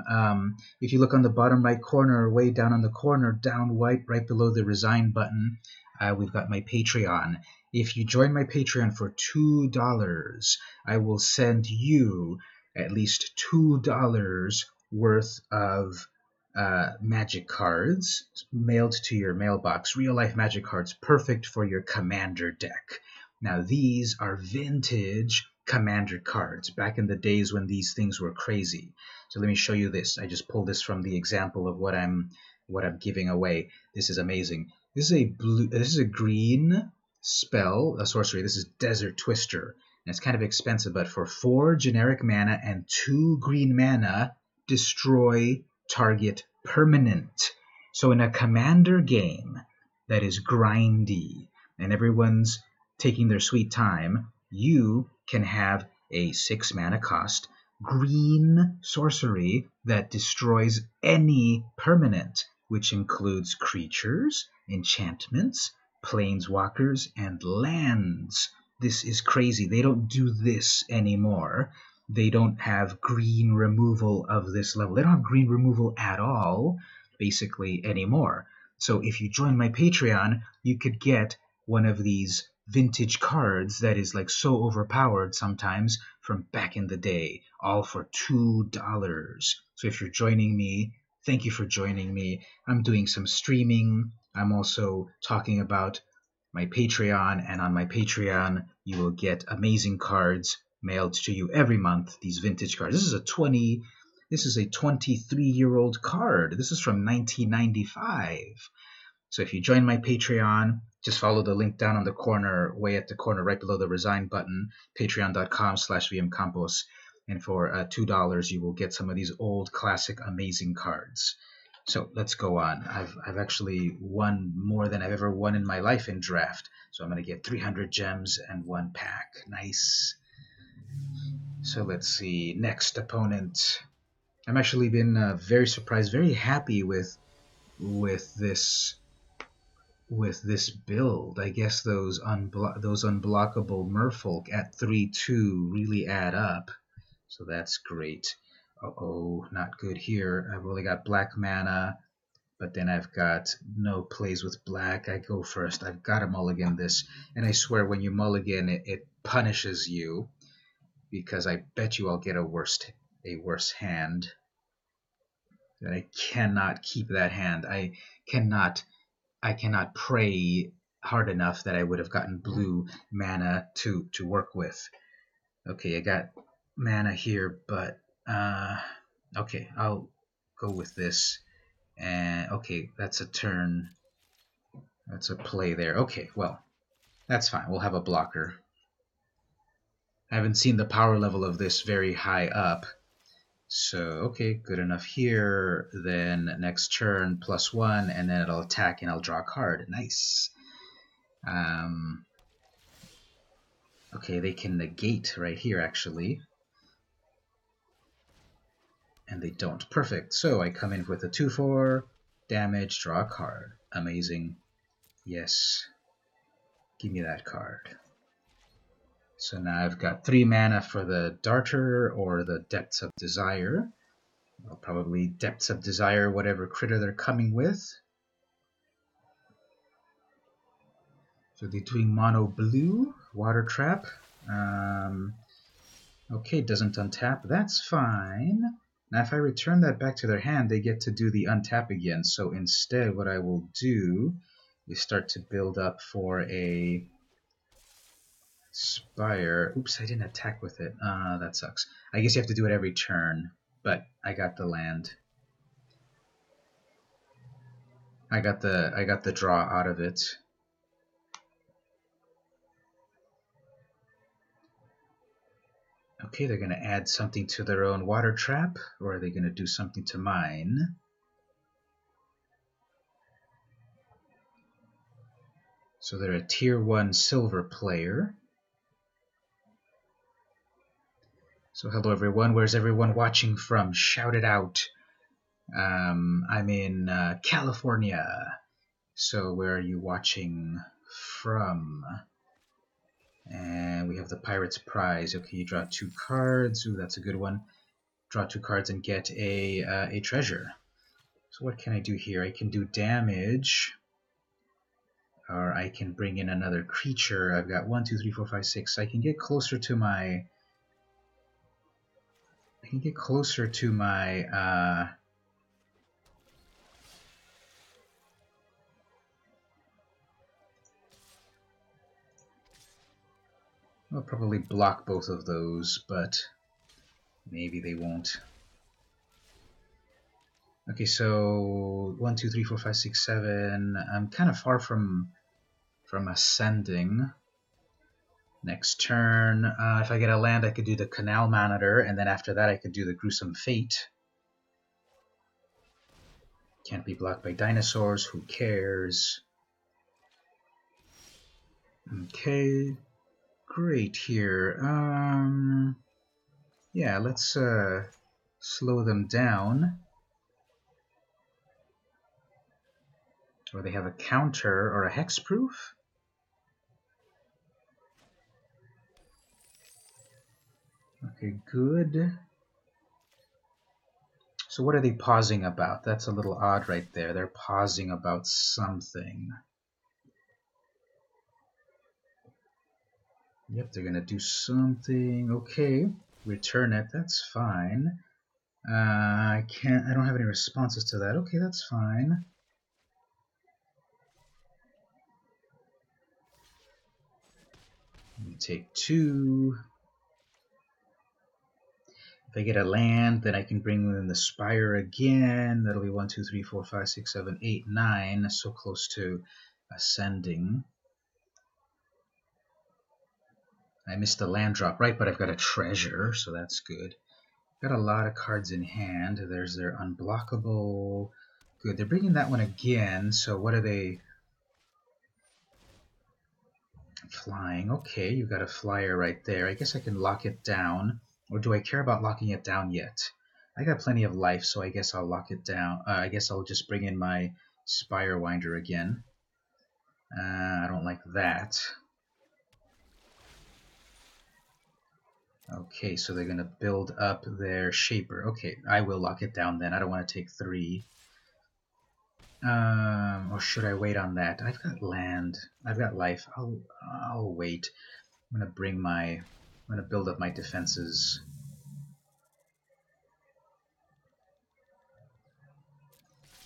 If you look on the bottom right corner, way down on the corner, down right below the resign button, we've got my Patreon. If you join my Patreon for $2, I will send you at least $2 worth of magic cards mailed to your mailbox. Real life magic cards, perfect for your commander deck. Now these are vintage commander cards back in the days when these things were crazy. So let me show you this. I just pulled this from the example of what I'm giving away. This is amazing. This is a green spell, a sorcery. This is Desert Twister. And it's kind of expensive, but for 4 generic mana and 2 green mana, destroy target permanent. So in a commander game that is grindy and everyone's taking their sweet time, you can have a 6 mana cost green sorcery that destroys any permanent, which includes creatures, enchantments, planeswalkers, and lands. This is crazy. They don't do this anymore. They don't have green removal of this level. They don't have green removal at all, basically, anymore. So if you join my Patreon, you could get one of these vintage cards that is like so overpowered sometimes from back in the day, all for $2. So if you're joining me, thank you for joining me. I'm doing some streaming. I'm also talking about my Patreon, and on my Patreon you will get amazing cards mailed to you every month. These vintage cards. This is a 23-year-old card. This is from 1995. So if you join my Patreon, just follow the link down on the corner, way at the corner, right below the resign button, patreon.com/vmcampos. And for $2, you will get some of these old, classic, amazing cards. So let's go on. I've actually won more than I've ever won in my life in draft. So I'm going to get 300 gems and 1 pack. Nice. So let's see. Next opponent. I've actually been very surprised, very happy with this build. I guess those unblockable merfolk at 3/2 really add up. So that's great. Uh-oh, not good here. I've only got black mana, but then I've got no plays with black. I go first. I've got to mulligan this. And I swear when you mulligan, it punishes you, because I bet you I'll get a worse hand. That I cannot keep that hand. I cannot pray hard enough that I would have gotten blue mana to work with. Okay, I got mana here, but okay, I'll go with this. And okay, that's a turn. That's a play there. Okay, well, that's fine. We'll have a blocker. I haven't seen the power level of this very high up. So, okay, good enough here. Then next turn, +1, and then it'll attack and I'll draw a card. Nice. Okay, they can negate right here, actually. And they don't. Perfect. So I come in with a 2/4, damage, draw a card. Amazing. Yes. Give me that card. So now I've got 3 mana for the Darter or the Depths of Desire. I'll probably Depths of Desire whatever critter they're coming with. So they're doing mono blue, Water Trap. Okay, doesn't untap. That's fine. Now if I return that back to their hand, they get to do the untap again. So instead what I will do is start to build up for a Spire. Oops, I didn't attack with it. That sucks. I guess you have to do it every turn, but I got the land. I got the draw out of it. Okay, they're going to add something to their own Water Trap, or are they going to do something to mine? So they're a Tier 1 silver player. So hello everyone, where's everyone watching from? Shout it out. I'm in California. So where are you watching from? And we have the Pirate's Prize. Okay, you draw 2 cards. Ooh, that's a good one. Draw 2 cards and get a treasure. So what can I do here? I can do damage, or I can bring in another creature. I've got 1, 2, 3, 4, 5, 6. I can get closer to my. I can get closer to my. I'll probably block both of those, but maybe they won't. Okay, so 1, 2, 3, 4, 5, 6, 7. I'm kind of far from ascending. Next turn, if I get a land, I could do the Canal Monitor, and then after that I could do the Gruesome Fate. Can't be blocked by dinosaurs, who cares? Okay, great here. Yeah, let's slow them down. Or they have a counter or a hexproof? Okay, good. So what are they pausing about? That's a little odd right there. They're pausing about something. Yep, they're gonna do something. Okay, return it. That's fine. I don't have any responses to that. Okay, that's fine. We take 2. If I get a land, then I can bring in the Spire again. That'll be 1, 2, 3, 4, 5, 6, 7, 8, 9. So close to ascending. I missed the land drop, right? But I've got a treasure, so that's good. Got a lot of cards in hand. There's their unblockable. Good. They're bringing that one again. So what are they? Flying. Okay, you've got a flyer right there. I guess I can lock it down. Or do I care about locking it down yet? I got plenty of life, so I guess I'll lock it down. I guess I'll just bring in my Spirewinder again. I don't like that. Okay, so they're going to build up their Shaper. Okay, I will lock it down then. I don't want to take 3. Or should I wait on that? I've got land. I've got life. I'll wait. I'm going to build up my defenses.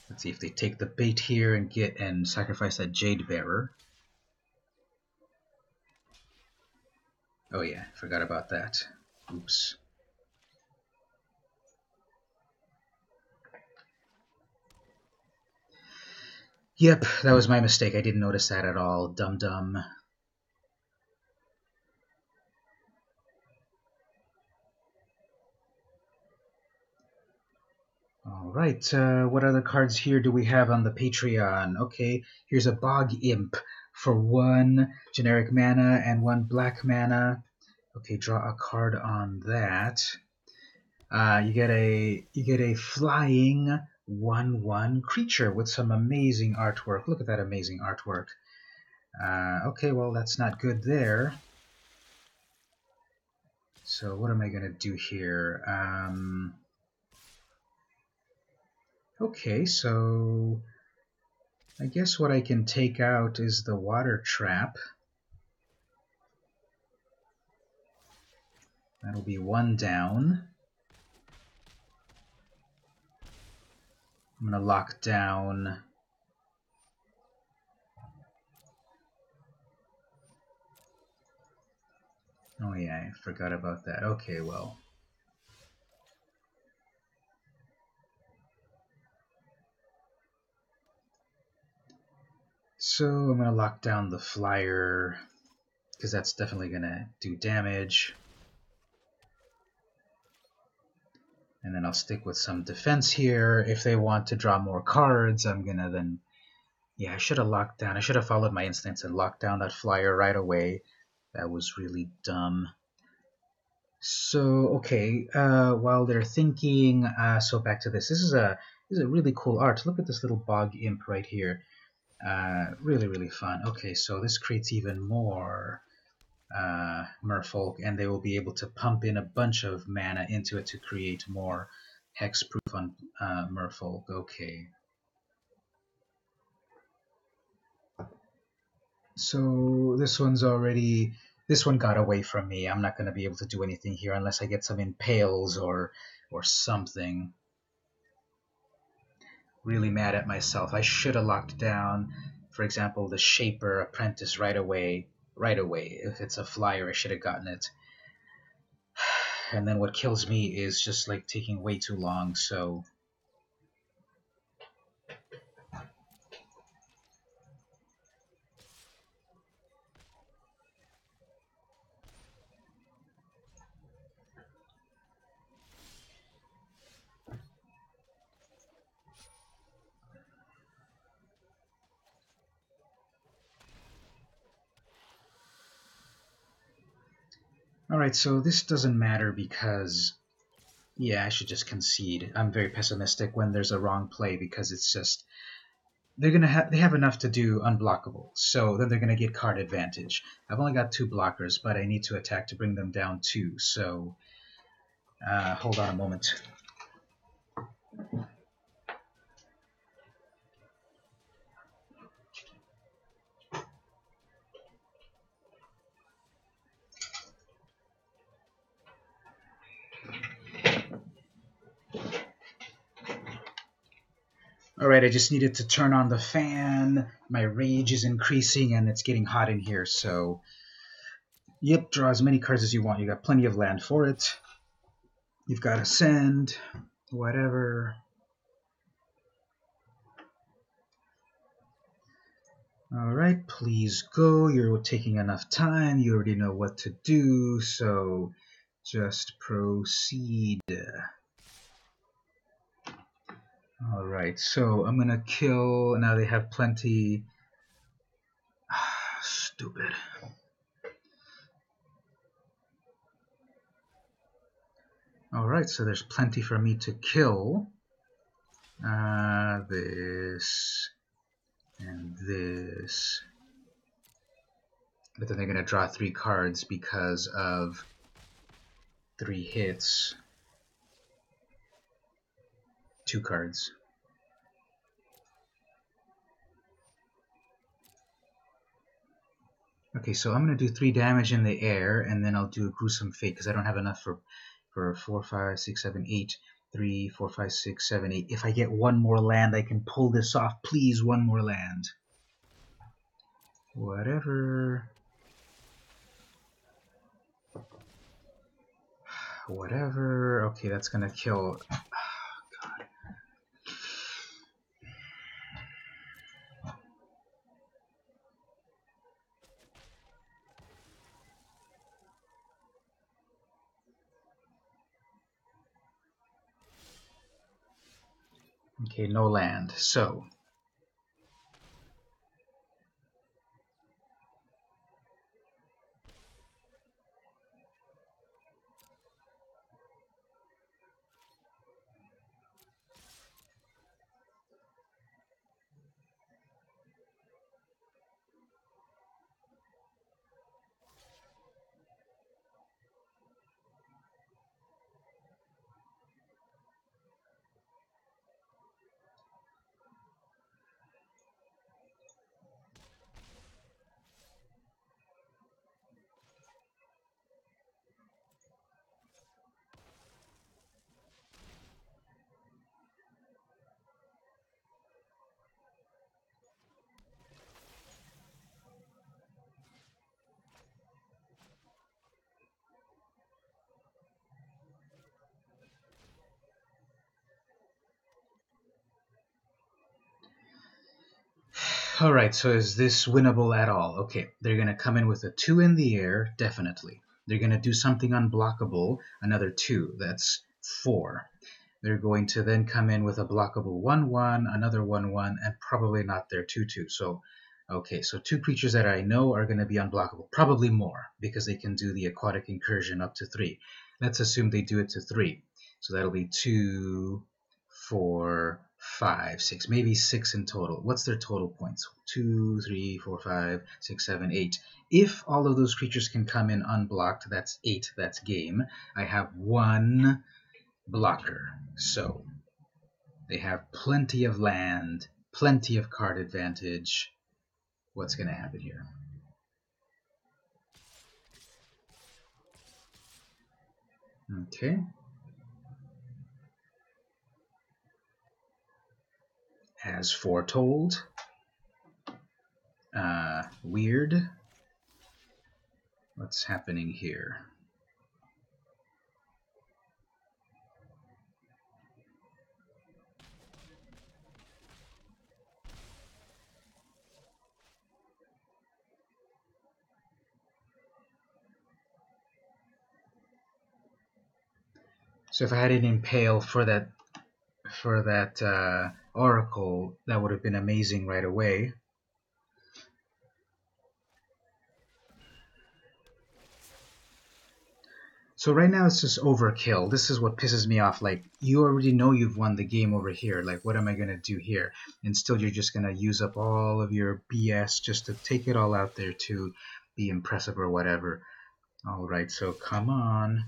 Let's see if they take the bait here and sacrifice that Jade Bearer. Oh yeah, forgot about that. Oops. Yep, that was my mistake. I didn't notice that at all. Dum-dum. Alright, what other cards here do we have on the Patreon? Okay, here's a Bog Imp for 1 generic mana and 1 black mana. Okay, draw a card on that. You get a flying 1/1 creature with some amazing artwork. Look at that amazing artwork. Okay, well that's not good there. So what am I gonna do here? Okay, so I guess what I can take out is the Water Trap. That'll be 1 down. I'm going to lock down oh yeah, I forgot about that. Okay, well. So I'm going to lock down the flyer, because that's definitely going to do damage. And then I'll stick with some defense here. If they want to draw more cards, I'm going to then... Yeah, I should have locked down. I should have followed my instincts and locked down that flyer right away. That was really dumb. So, okay, while they're thinking, so back to this. This is a really cool art. Look at this little Bog Imp right here. Really, really fun. Okay, so this creates even more Merfolk, and they will be able to pump in a bunch of mana into it to create more hexproof on Merfolk. Okay. So this one got away from me. I'm not going to be able to do anything here unless I get some impales or something. Really mad at myself. I should have locked down, for example, the Shaper Apprentice right away. Right away. If it's a flyer, I should have gotten it. And then what kills me is just like taking way too long, so... Alright, so this doesn't matter because... Yeah, I should just concede. I'm very pessimistic when there's a wrong play because it's just... They have enough to do unblockable, so then they're gonna get card advantage. I've only got 2 blockers, but I need to attack to bring them down 2. So hold on a moment. Alright, I just needed to turn on the fan. My rage is increasing and it's getting hot in here, so... Yep, draw as many cards as you want. You got plenty of land for it. You've got Ascend, whatever. Alright, please go. You're taking enough time. You already know what to do, so just proceed. Alright, so I'm gonna kill. Now they have plenty. Stupid. Alright, so there's plenty for me to kill. This and this. But then they're gonna draw 3 cards because of 3 hits. 2 cards. Okay, so I'm going to do 3 damage in the air, and then I'll do a Gruesome Fate, because I don't have enough for 4, 5, 6, 7, 8. 3, 4, 5, 6, 7, 8. If I get one more land, I can pull this off. Please, one more land. Whatever. Whatever. Okay, that's going to kill... Okay, no land. So, alright, so is this winnable at all? Okay, they're going to come in with a 2 in the air, definitely. They're going to do something unblockable, another 2, that's 4. They're going to then come in with a blockable 1-1, another 1-1, and probably not their 2-2. So, okay, so 2 creatures that I know are going to be unblockable. Probably more, because they can do the Aquatic Incursion up to 3. Let's assume they do it to 3. So that'll be 2, 4, 5, 6, maybe 6 in total. What's their total points? 2, 3, 4, 5, 6, 7, 8. If all of those creatures can come in unblocked, that's 8, that's game. I have 1 blocker. So they have plenty of land, plenty of card advantage. What's going to happen here? Okay. As foretold. Weird. What's happening here? So if I had an impale for that oracle, that would have been amazing right away. So right now it's just overkill. This is what pisses me off. Like, you already know you've won the game over here. Like, what am I going to do here? And still you're just going to use up all of your BS just to take it all out there to be impressive or whatever. Alright, so come on.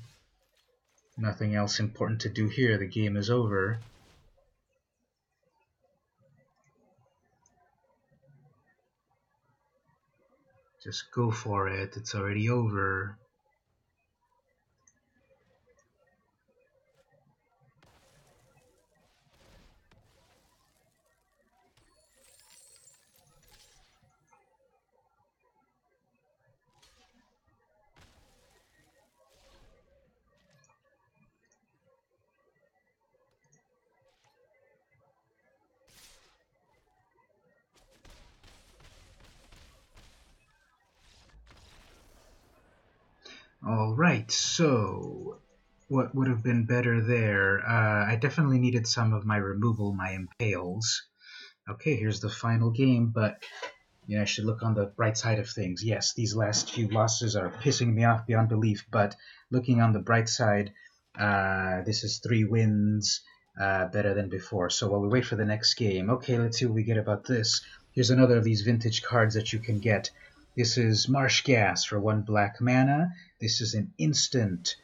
Nothing else important to do here. The game is over. Just go for it. It's already over. Alright, so what would have been better there? I definitely needed some of my removal, my impales. Okay, here's the final game, but I should look on the bright side of things. Yes, these last few losses are pissing me off beyond belief, but looking on the bright side, this is 3 wins, better than before. So while we wait for the next game, okay, let's see what we get about this. Here's another of these vintage cards that you can get. This is Marsh Gas for 1 black mana. This is an instant.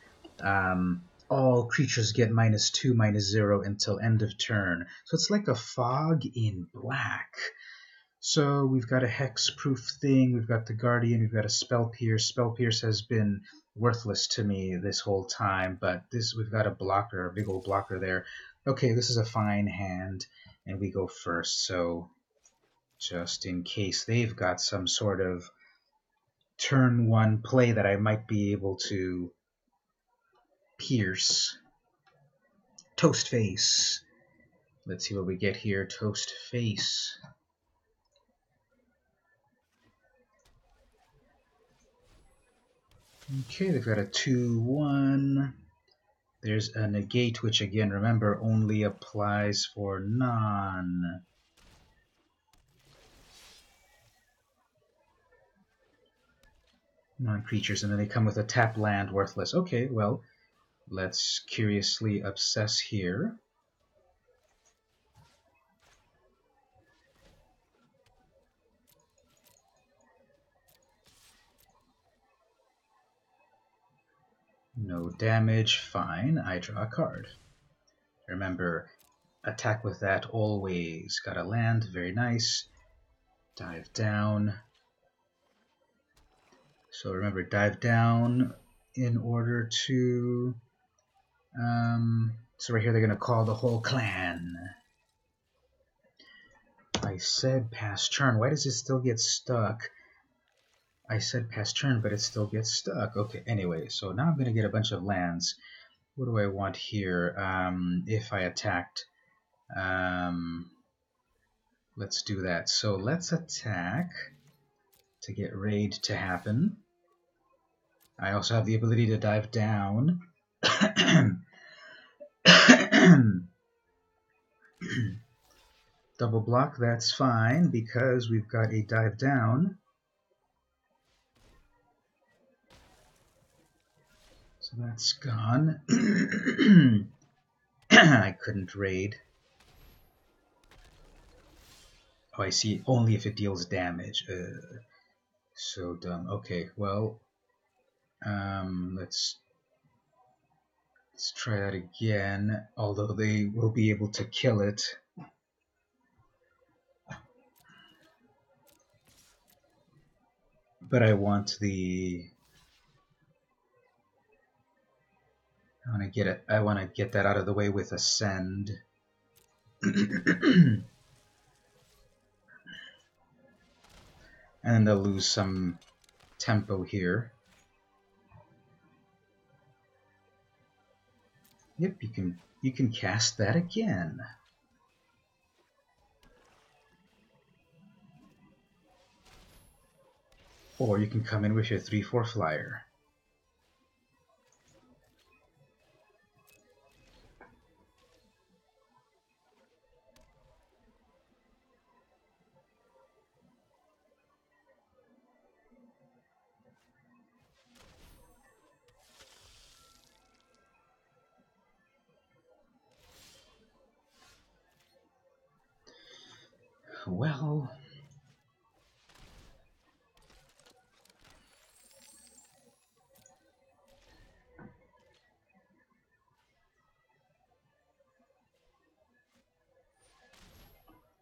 All creatures get -2, -0 until end of turn. So it's like a fog in black. So we've got a hexproof thing, we've got the Guardian, we've got a Spell Pierce. Spell Pierce has been worthless to me this whole time, but we've got a blocker, a big old blocker there. Okay, this is a fine hand, and we go first, so just in case they've got some sort of turn 1 play that I might be able to pierce. Toast Face. Let's see what we get here. Toast Face. Okay, they've got a 2/1. There's a negate, which again, remember, only applies for non-creatures, and then they come with a tap land, worthless. Okay, well, let's curiously obsess here. No damage, fine. I draw a card. Remember, attack with that always. Got a land, very nice. Dive down. So remember, dive down in order to... so right here they're going to call the whole clan. I said pass turn. Why does it still get stuck? I said pass turn, but it still gets stuck. Okay, anyway, so now I'm going to get a bunch of lands. What do I want here? If I attacked, let's do that. So let's attack to get raid to happen. I also have the ability to dive down. Double block, that's fine, because we've got a dive down. So that's gone. I couldn't raid. Oh, I see. Only if it deals damage. So dumb. Okay, well, let's try that again. Although they will be able to kill it. But I want the. I want to get it. I want to get that out of the way with Ascend. And they'll lose some tempo here. Yep, you can cast that again. Or you can come in with your 3/4 flyer. Well,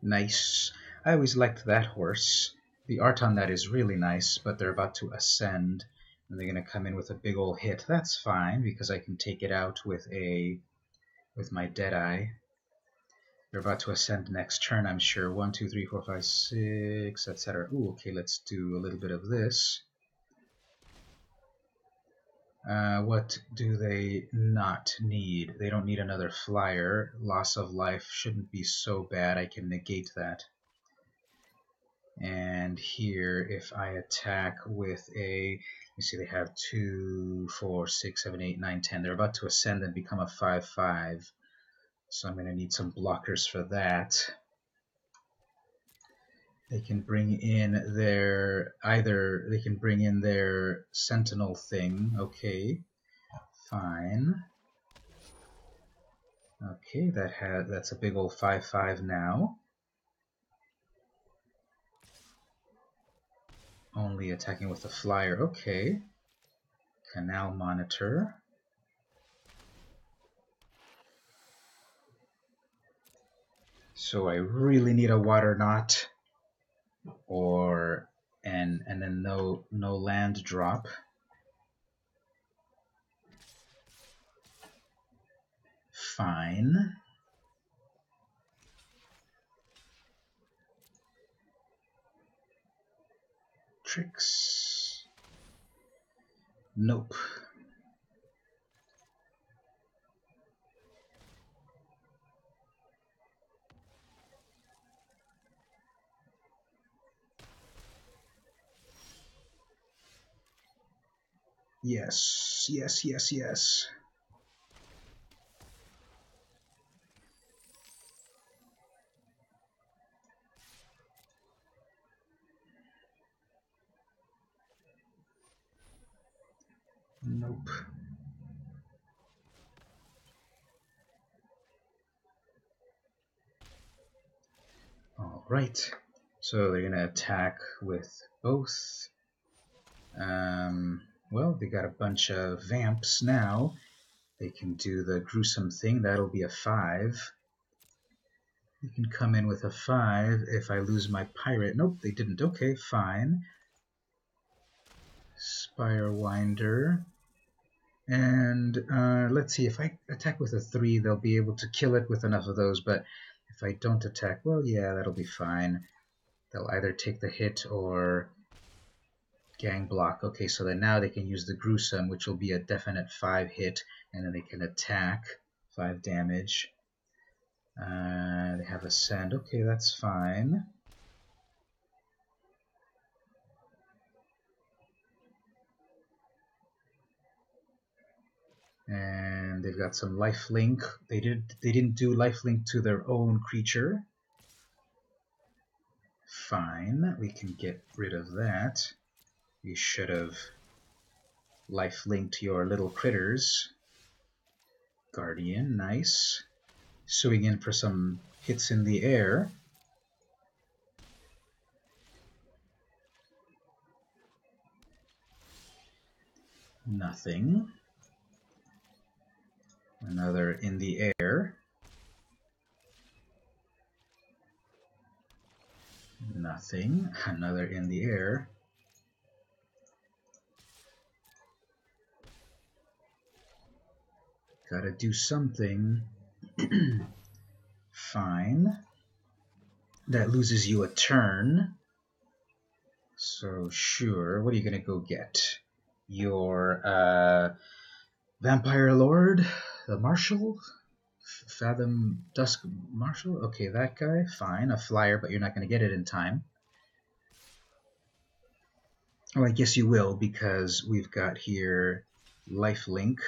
nice. I always liked that horse. The art on that is really nice, but they're about to ascend, and they're going to come in with a big old hit. That's fine, because I can take it out with my Deadeye. They're about to ascend next turn, I'm sure. 1, 2, 3, 4, 5, 6, etc. Ooh, okay, let's do a little bit of this. What do they not need? They don't need another flyer. Loss of life shouldn't be so bad. I can negate that. And here, if I attack with a... You see, they have 2, 4, 6, 7, 8, 9, 10. They're about to ascend and become a 5/5. So I'm going to need some blockers for that. They can bring in their... Either they can bring in their Sentinel thing. Okay. Fine. Okay, that's a big old 5/5 now. Only attacking with a flyer. Okay. Canal Monitor. So I really need a Water Knot, or and then no land drop. Fine. Tricks. Nope. Yes, yes, yes, yes. Nope. All right. So they're gonna attack with both. Well, they got a bunch of vamps now. They can do the gruesome thing. That'll be a 5. You can come in with a 5 if I lose my pirate. Nope, they didn't. Okay, fine. Spirewinder. And let's see, if I attack with a 3, they'll be able to kill it with enough of those, but if I don't attack, well, yeah, that'll be fine. They'll either take the hit or gang block. Okay, so then now they can use the gruesome, which will be a definite 5 hit, and then they can attack 5 damage. They have ascend. Okay, that's fine. And they've got some lifelink. They didn't do lifelink to their own creature. Fine, we can get rid of that. You should have life-linked your little critters. Guardian, nice. Suing in for some hits in the air. Nothing. Another in the air. Nothing. Another in the air. Gotta do something. Fine. That loses you a turn. So sure, what are you gonna go get? Your Vampire Lord? The Marshal? Fathom Dusk Marshal? Okay, that guy. Fine. A flyer, but you're not gonna get it in time. Oh, I guess you will, because we've got here Lifelink.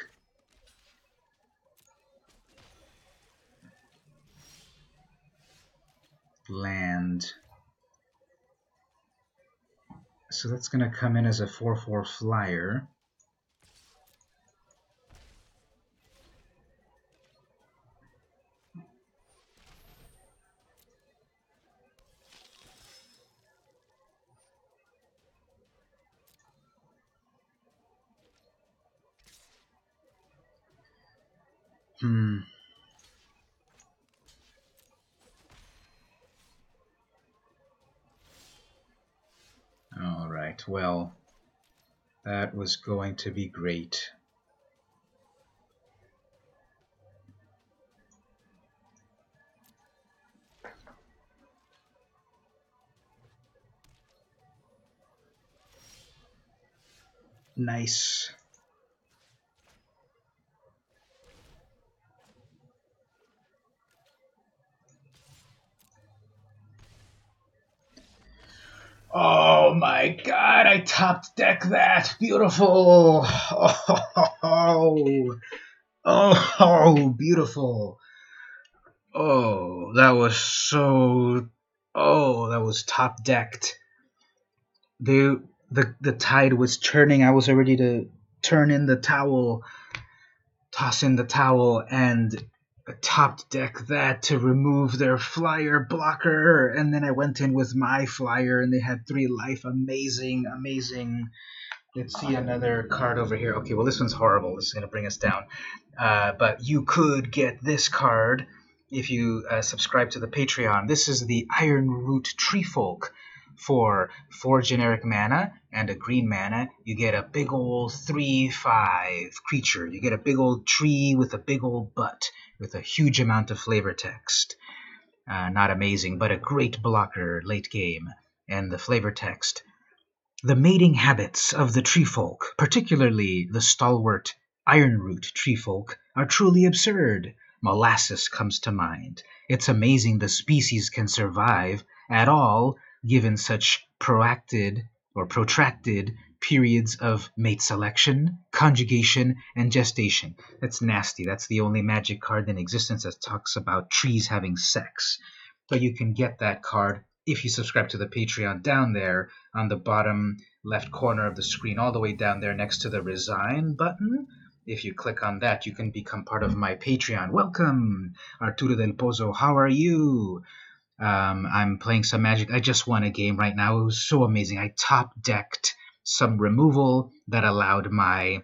Land. So that's going to come in as a 4/4 flyer. All right, well, that was going to be great. Nice. Oh my god, I top deck that. Beautiful. Oh, beautiful. Oh, that was so... Oh, that was top decked. The tide was turning. I was ready to turn in the towel, toss in the towel, and top deck that to remove their flyer blocker. And then I went in with my flyer, and they had 3 life. Amazing, amazing. Let's see another card over here. Okay, well, this one's horrible. This is going to bring us down. But you could get this card if you subscribe to the Patreon. This is the Ironroot Treefolk. For 4 generic mana and a green mana, you get a big old 3/5 creature. You get a big old tree with a big old butt with a huge amount of flavor text. Not amazing, but a great blocker late game. And the flavor text: the mating habits of the treefolk, particularly the stalwart Ironroot Treefolk, are truly absurd. Molasses comes to mind. It's amazing the species can survive at all given such protracted periods of mate selection, conjugation, and gestation. That's nasty. That's the only magic card in existence that talks about trees having sex. But you can get that card if you subscribe to the Patreon down there on the bottom left corner of the screen, all the way down there next to the Resign button. If you click on that, you can become part of my Patreon. Welcome, Arturo del Pozo. How are you? I'm playing some Magic. I just won a game right now. It was so amazing. I top-decked some removal that allowed my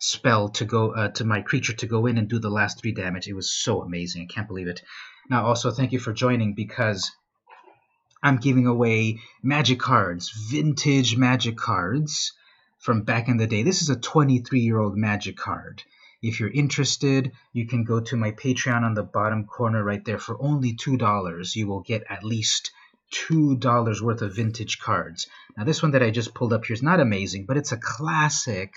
spell to go to my creature to go in and do the last 3 damage. It was so amazing. I can't believe it. Now, also, thank you for joining, because I'm giving away Magic cards, vintage Magic cards from back in the day. This is a 23-year-old Magic card. If you're interested, you can go to my Patreon on the bottom corner right there. For only $2, you will get at least $2 worth of vintage cards. Now, this one that I just pulled up here is not amazing, but it's a classic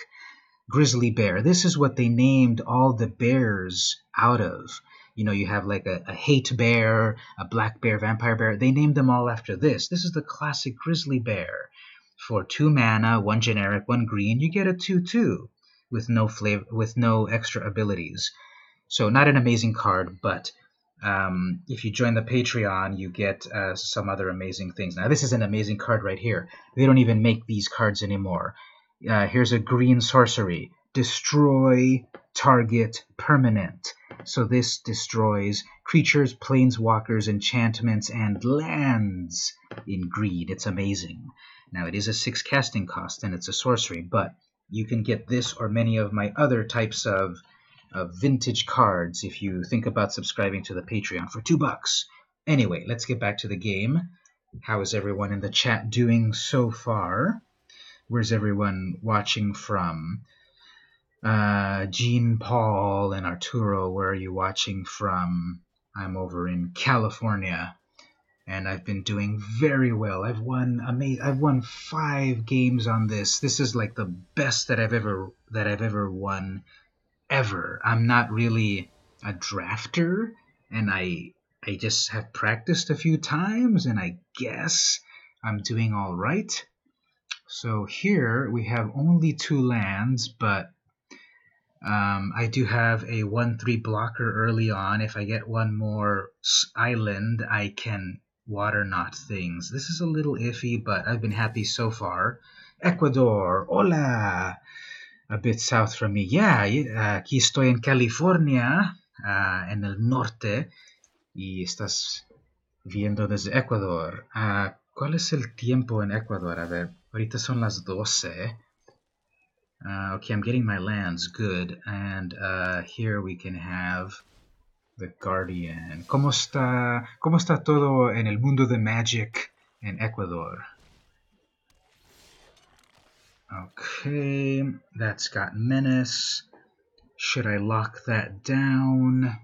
Grizzley Bear. This is what they named all the bears out of. You know, you have like a hate bear, a black bear, vampire bear. They named them all after this. This is the classic Grizzley Bear. For 2 mana, 1 generic, 1 green, you get a 2/2 with no flavor, with no extra abilities. So not an amazing card, but if you join the Patreon, you get some other amazing things. Now, this is an amazing card right here. They don't even make these cards anymore. Here's a green sorcery. Destroy target permanent. So this destroys creatures, planeswalkers, enchantments, and lands in green. It's amazing. Now, it is a 6 casting cost, and it's a sorcery, but you can get this or many of my other types of vintage cards if you think about subscribing to the Patreon for $2. Anyway, let's get back to the game. How is everyone in the chat doing so far? Where's everyone watching from? Jean Paul and Arturo, where are you watching from? I'm over in California, and I've been doing very well. I've won 5 games on this. This is like the best that I've ever won ever. I'm not really a drafter, and I just have practiced a few times, and I guess I'm doing all right. So here we have only 2 lands, but I do have a 1/3 blocker early on. If I get one more island, I can water knot things. This is a little iffy, but I've been happy so far. Ecuador, hola! A bit south from me. Yeah, aquí estoy en California, en el norte, y estás viendo desde Ecuador. ¿Cuál es el tiempo en Ecuador? A ver, ahorita son las 12. Okay, I'm getting my lands good, and here we can have the Guardian. ¿Cómo está todo en el mundo de Magic en Ecuador? Okay, that's got Menace. Should I lock that down?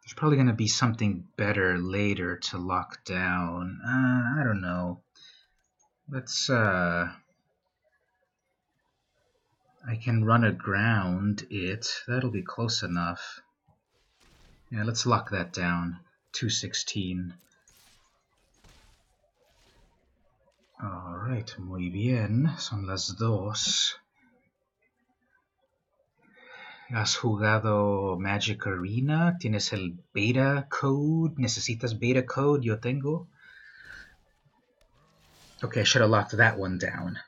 There's probably going to be something better later to lock down. I don't know. Let's, I can run aground it. That'll be close enough. Yeah, let's lock that down. 216. Alright, muy bien. Son las 2. ¿Has jugado Magic Arena? ¿Tienes el beta code? ¿Necesitas beta code? Yo tengo. Okay, I should have locked that one down.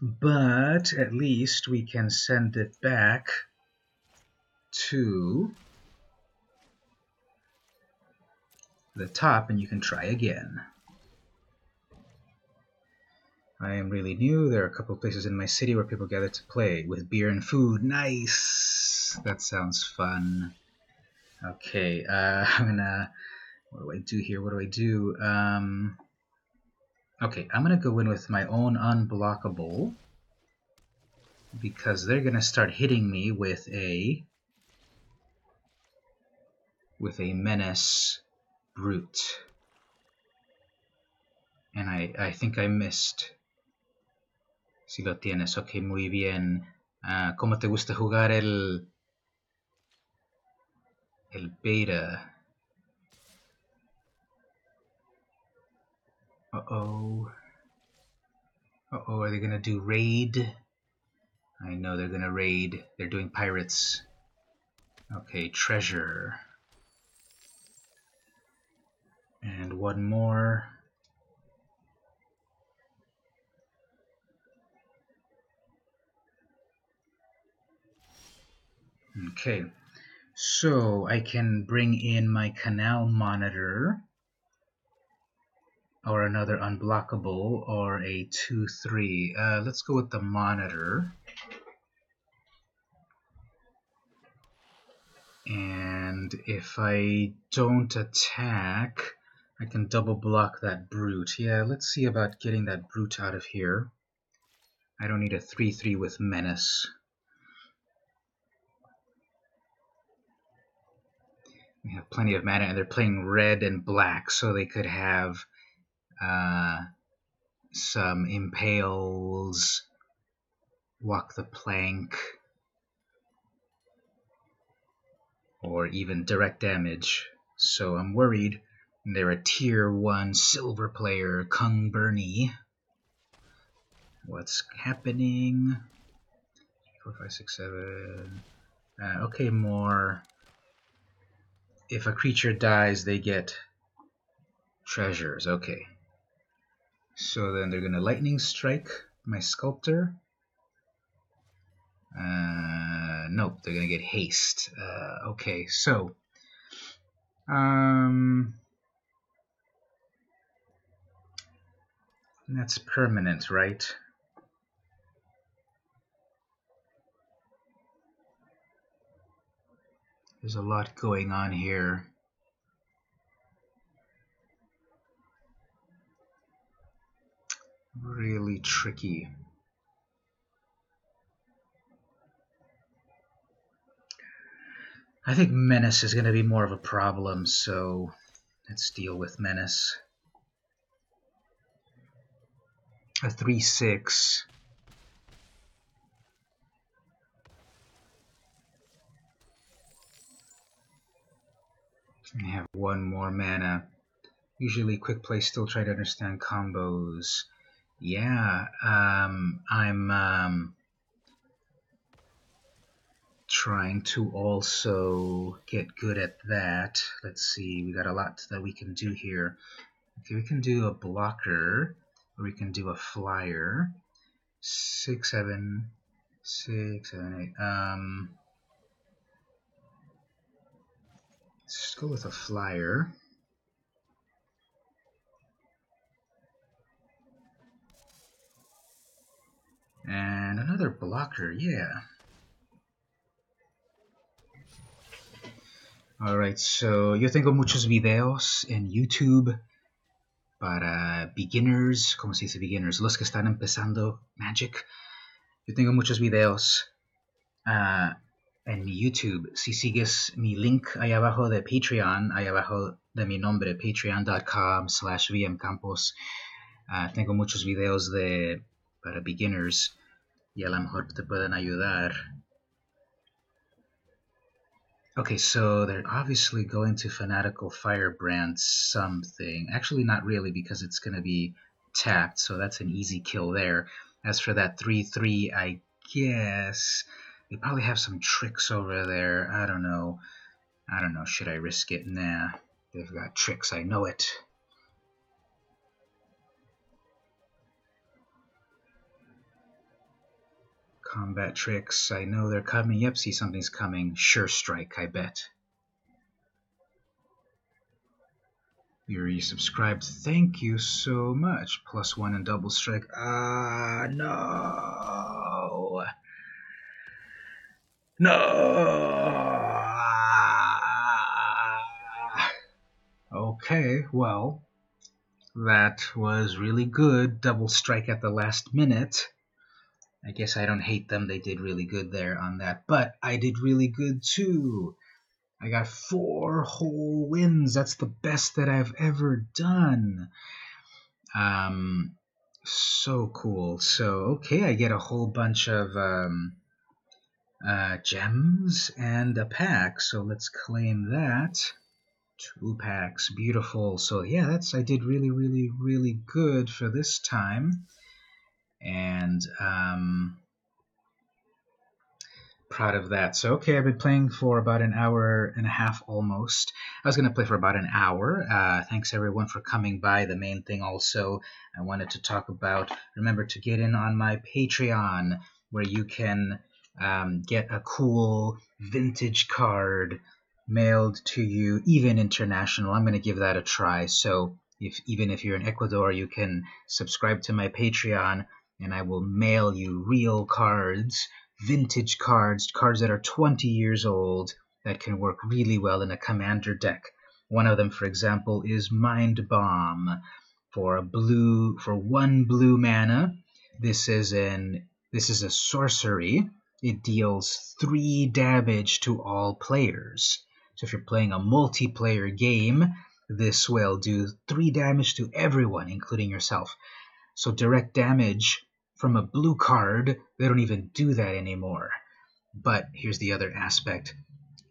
But at least we can send it back to the top and you can try again. I am really new. There are a couple of places in my city where people gather to play with beer and food. Nice! That sounds fun. Okay, I'm gonna... What do I do here? What do I do? Okay, I'm gonna go in with my own unblockable because they're gonna start hitting me with a Menace Brute. And I think I missed. Si lo tienes, ok, muy bien. ¿Cómo te gusta jugar el beta? Uh-oh. Uh-oh, are they gonna do raid? I know they're gonna raid. They're doing pirates. Okay, treasure. And one more. Okay, so I can bring in my canal monitor or another unblockable or a 2/3. Let's go with the monitor. And if I don't attack, I can double block that brute. Yeah, let's see about getting that brute out of here. I don't need a 3/3 with menace. We have plenty of mana, and they're playing red and black, so they could have some impales, walk the plank, or even direct damage. So I'm worried. They're a tier 1 silver player, Kung Bernie. What's happening? 4, 5, 6, 7. Okay, more. If a creature dies, they get treasures. Okay. So then they're gonna lightning strike my sculptor. Nope, they're gonna get haste. Okay, so That's permanent, right? There's a lot going on here. Really tricky. I think Menace is going to be more of a problem, so let's deal with Menace. A 3/6. I have one more mana. Usually quick play, still try to understand combos. Yeah, I'm trying to also get good at that. Let's see, we got a lot that we can do here. Okay, we can do a blocker, or we can do a flyer. 6, 7, 6, 7, 8. Let's just go with a flyer. And another blocker, yeah. Alright, so yo tengo muchos videos en YouTube para beginners, ¿cómo se dice beginners? Los que están empezando Magic. Yo tengo muchos videos en mi YouTube. Si sigues mi link ahí abajo de Patreon, ahí abajo de mi nombre, patreon.com/vmcampos, tengo muchos videos para beginners y a lo mejor te pueden ayudar. Okay, so they're obviously going to Fanatical Firebrand something. Actually, not really, because it's going to be tapped, so that's an easy kill there. As for that 3/3, I guess they probably have some tricks over there. I don't know. Should I risk it? Nah. They've got tricks. I know it. Combat tricks. I know they're coming. Yep, see something's coming. Sure strike, I bet. You're resubscribed. Thank you so much. +1 and double strike. No. No. Okay, well, that was really good. Double strike at the last minute. I guess I don't hate them. They did really good there on that. But I did really good too. I got 4 whole wins. That's the best that I've ever done. So cool. So, okay, I get a whole bunch of gems and a pack. So let's claim that. 2 packs. Beautiful. So, yeah, I did really, really, really good for this time. And proud of that. So, okay, I've been playing for about an hour and a half almost. I was going to play for about an hour. Thanks, everyone, for coming by. The main thing also I wanted to talk about, remember to get in on my Patreon, where you can get a cool vintage card mailed to you, even international. I'm going to give that a try. So even if you're in Ecuador, you can subscribe to my Patreon, and I will mail you real cards, vintage cards that are 20 years old, that can work really well in a commander deck. One of them, for example, is Mind Bomb. For 1 blue mana, this is a sorcery. It deals 3 damage to all players. So if you're playing a multiplayer game, this will do 3 damage to everyone, including yourself. So direct damage from a blue card, they don't even do that anymore. But here's the other aspect.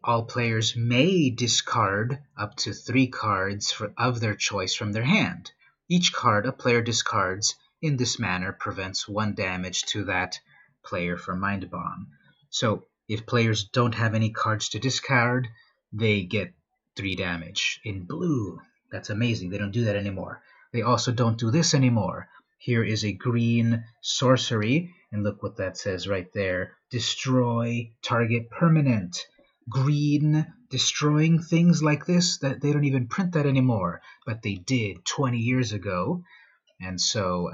All players may discard up to 3 cards of their choice from their hand. Each card a player discards in this manner prevents 1 damage to that player for Mind Bomb. So if players don't have any cards to discard, they get 3 damage. In blue, that's amazing. They don't do that anymore. They also don't do this anymore. Here is a green sorcery, and look what that says right there. Destroy target permanent. Green, destroying things like this, that they don't even print that anymore, but they did 20 years ago. And so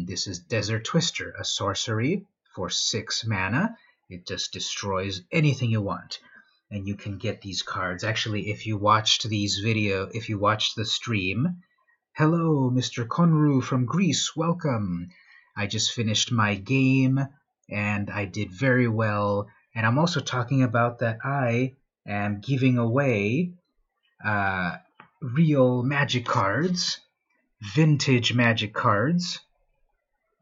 this is Desert Twister, a sorcery for 6 mana. It just destroys anything you want. And you can get these cards. Actually, if you watched the stream, hello, Mr. Konru from Greece, welcome. I just finished my game, and I did very well. And I'm also talking about that I am giving away real Magic cards, vintage Magic cards.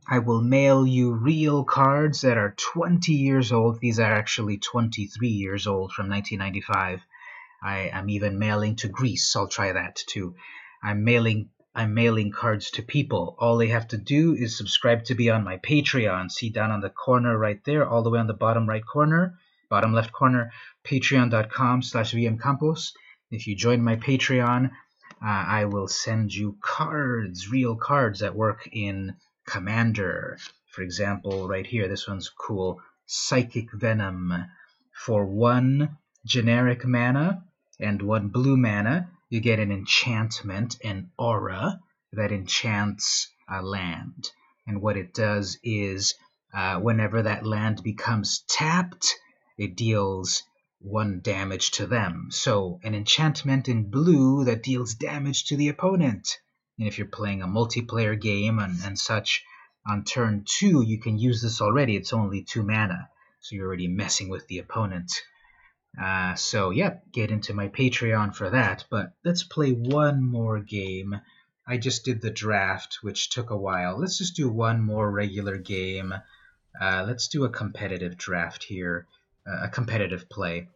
I will mail you real cards that are 20 years old. These are actually 23 years old from 1995. I'm even mailing to Greece. I'll try that too. I'm mailing cards to people. All they have to do is subscribe to be on my Patreon. See down on the corner right there, all the way on the bottom right corner, bottom left corner, patreon.com/vmcampos. If you join my Patreon, I will send you cards, real cards that work in Commander. For example, right here, this one's cool. Psychic Venom. For 1 generic mana and 1 blue mana, you get an enchantment, an aura, that enchants a land. And what it does is, whenever that land becomes tapped, it deals 1 damage to them. So an enchantment in blue that deals damage to the opponent. And if you're playing a multiplayer game and such, on turn 2, you can use this already. It's only 2 mana, so you're already messing with the opponent. So, yep, get into my Patreon for that. But let's play one more game. I just did the draft, which took a while. Let's just do one more regular game. Let's do a competitive draft here, a competitive play.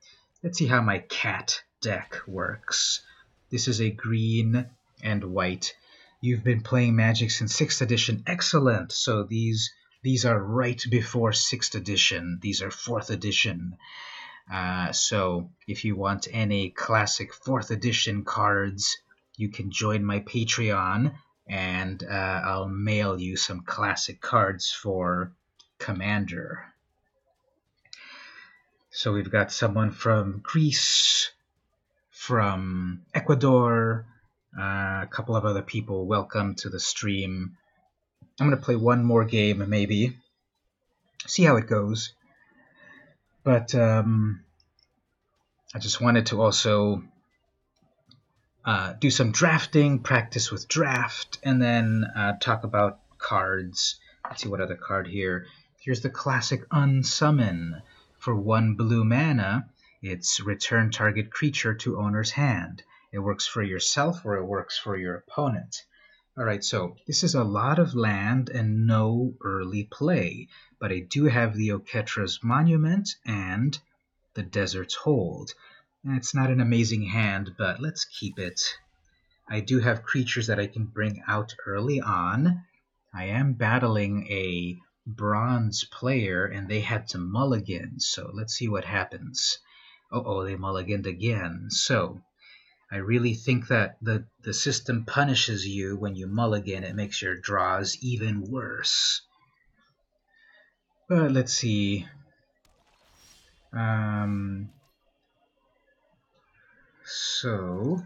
Let's see how my cat deck works. This is a green and white. You've been playing Magic since 6th edition. Excellent. So these are right before 6th edition. These are 4th edition. So if you want any classic 4th edition cards, you can join my Patreon, and I'll mail you some classic cards for Commander. So we've got someone from Greece, from Ecuador, a couple of other people. Welcome to the stream. I'm going to play one more game, maybe. See how it goes. But I just wanted to also do some drafting, practice with draft, and then talk about cards. Let's see what other card here. Here's the classic Unsummon. For 1 blue mana, it's return target creature to owner's hand. It works for yourself or it works for your opponent. Alright, so this is a lot of land and no early play, but I do have the Oketra's Monument and the Desert's Hold. It's not an amazing hand, but let's keep it. I do have creatures that I can bring out early on. I am battling a bronze player, and they had to mulligan, so let's see what happens. Uh-oh, they mulliganed again. So I really think that the system punishes you when you mulligan. It makes your draws even worse. But let's see. So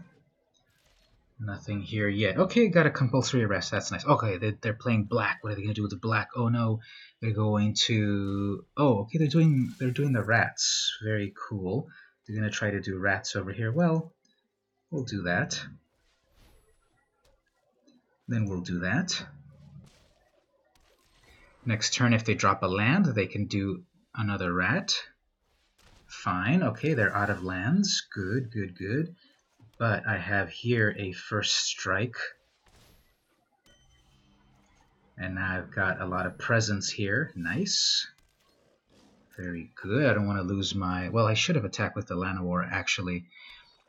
nothing here yet. Okay, got a compulsory arrest. That's nice. Okay, they're playing black. What are they going to do with the black? Oh no, they're going to. Oh, okay, they're doing the rats. Very cool. They're going to try to do rats over here. Well, we'll do that. Then we'll do that. Next turn, if they drop a land, they can do another rat. Fine. Okay, they're out of lands. Good, good, good. But I have here a first strike. And now I've got a lot of presence here. Nice. Very good. I don't want to lose my... Well, I should have attacked with the Llanowar, actually.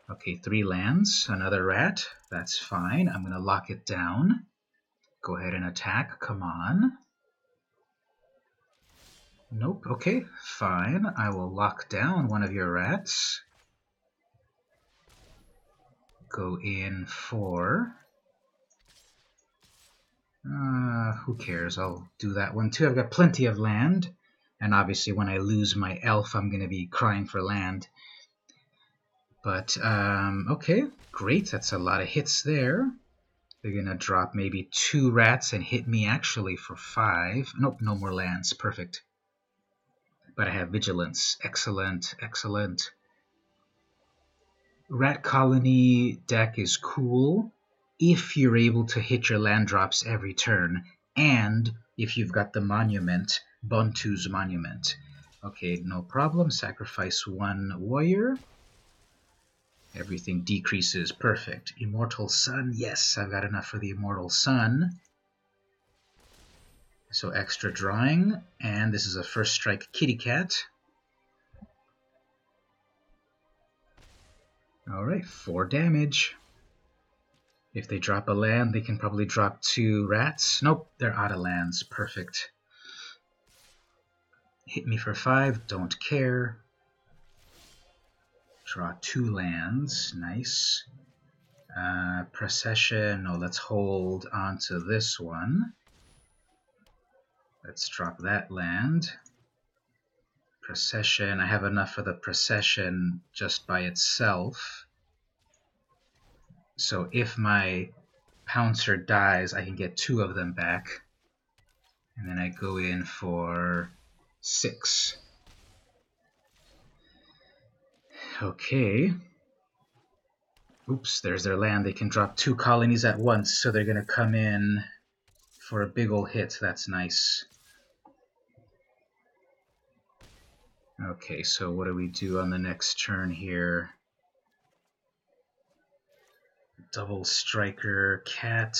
Okay, 3 lands. Another rat. That's fine. I'm going to lock it down. Go ahead and attack. Come on. Nope. Okay, fine. I will lock down one of your rats. Go in for... who cares? I'll do that one too. I've got plenty of land. And obviously when I lose my elf, I'm going to be crying for land. But, okay, great. That's a lot of hits there. They're gonna drop maybe 2 rats and hit me actually for 5. Nope, no more lands. Perfect. But I have vigilance. Excellent, excellent. Rat colony deck is cool if you're able to hit your land drops every turn, and if you've got the monument, Bontu's monument. Okay, no problem. Sacrifice 1 warrior. Everything decreases. Perfect. Immortal Sun. Yes, I've got enough for the Immortal Sun. So extra drawing. And this is a first strike kitty cat. Alright, 4 damage. If they drop a land, they can probably drop 2 rats. Nope, they're out of lands. Perfect. Hit me for 5. Don't care. Draw 2 lands. Nice. Procession. No, let's hold on to this one. Let's drop that land. Procession. I have enough for the procession just by itself. So if my Pouncer dies, I can get 2 of them back. And then I go in for 6. Okay. Oops, there's their land. They can drop 2 colonies at once, so they're going to come in for a big ol' hit. That's nice. Okay, so what do we do on the next turn here? Double striker, cat.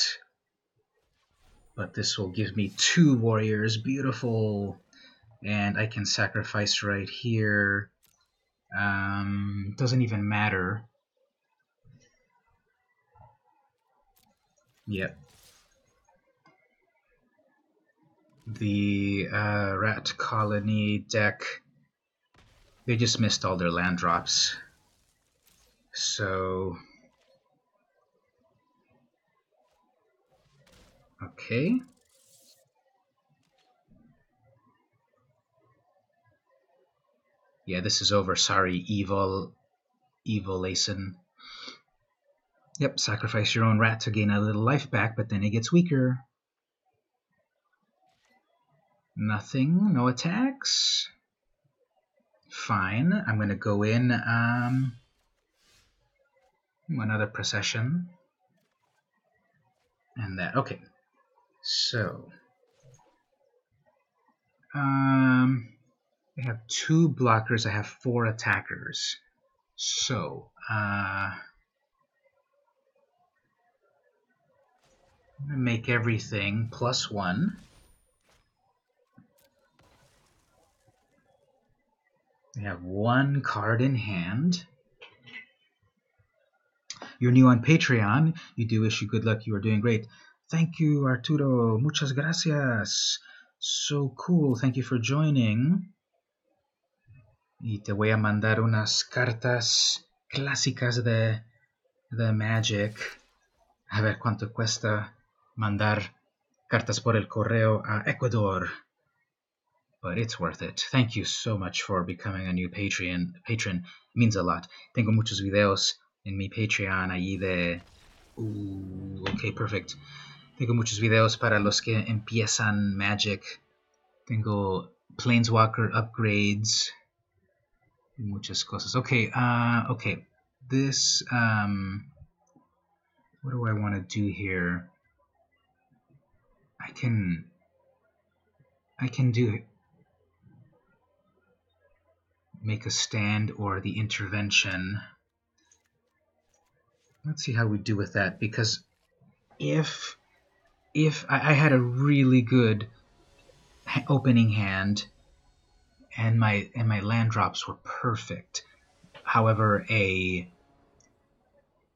But this will give me 2 warriors. Beautiful. And I can sacrifice right here. Doesn't even matter. Yep. The rat colony deck, they just missed all their land drops. So, okay. Yeah, this is over. Sorry, evil Asen. Yep, sacrifice your own rat to gain a little life back, but then it gets weaker. Nothing, no attacks. Fine, I'm gonna go in, another procession. And that, okay. So, I have 2 blockers, I have 4 attackers. So, I'm gonna make everything +1. I have 1 card in hand. You're new on Patreon. You do wish you good luck. You are doing great. Thank you, Arturo. Muchas gracias. So cool. Thank you for joining. Y te voy a mandar unas cartas clásicas de Magic. A ver cuánto cuesta mandar cartas por el correo a Ecuador. But it's worth it. Thank you so much for becoming a new patron. It means a lot. Tengo muchos videos en mi Patreon allí de... ok, perfect. Tengo muchos videos para los que empiezan Magic. Tengo Planeswalker upgrades. Muchas cosas. Okay, okay. This, what do I want to do here? I can do make a stand or the intervention. Let's see how we do with that, because if I had a really good opening hand and my land drops were perfect. However, okay,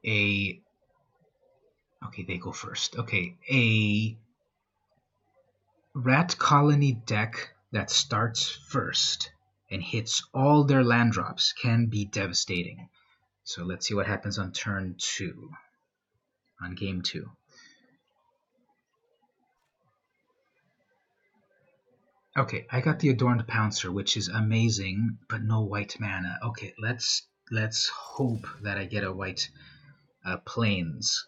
they go first. Okay, a rat colony deck that starts first and hits all their land drops can be devastating. So let's see what happens on turn 2, on game 2. Okay, I got the Adorned Pouncer, which is amazing, but no white mana. Okay, let's hope that I get a white Plains.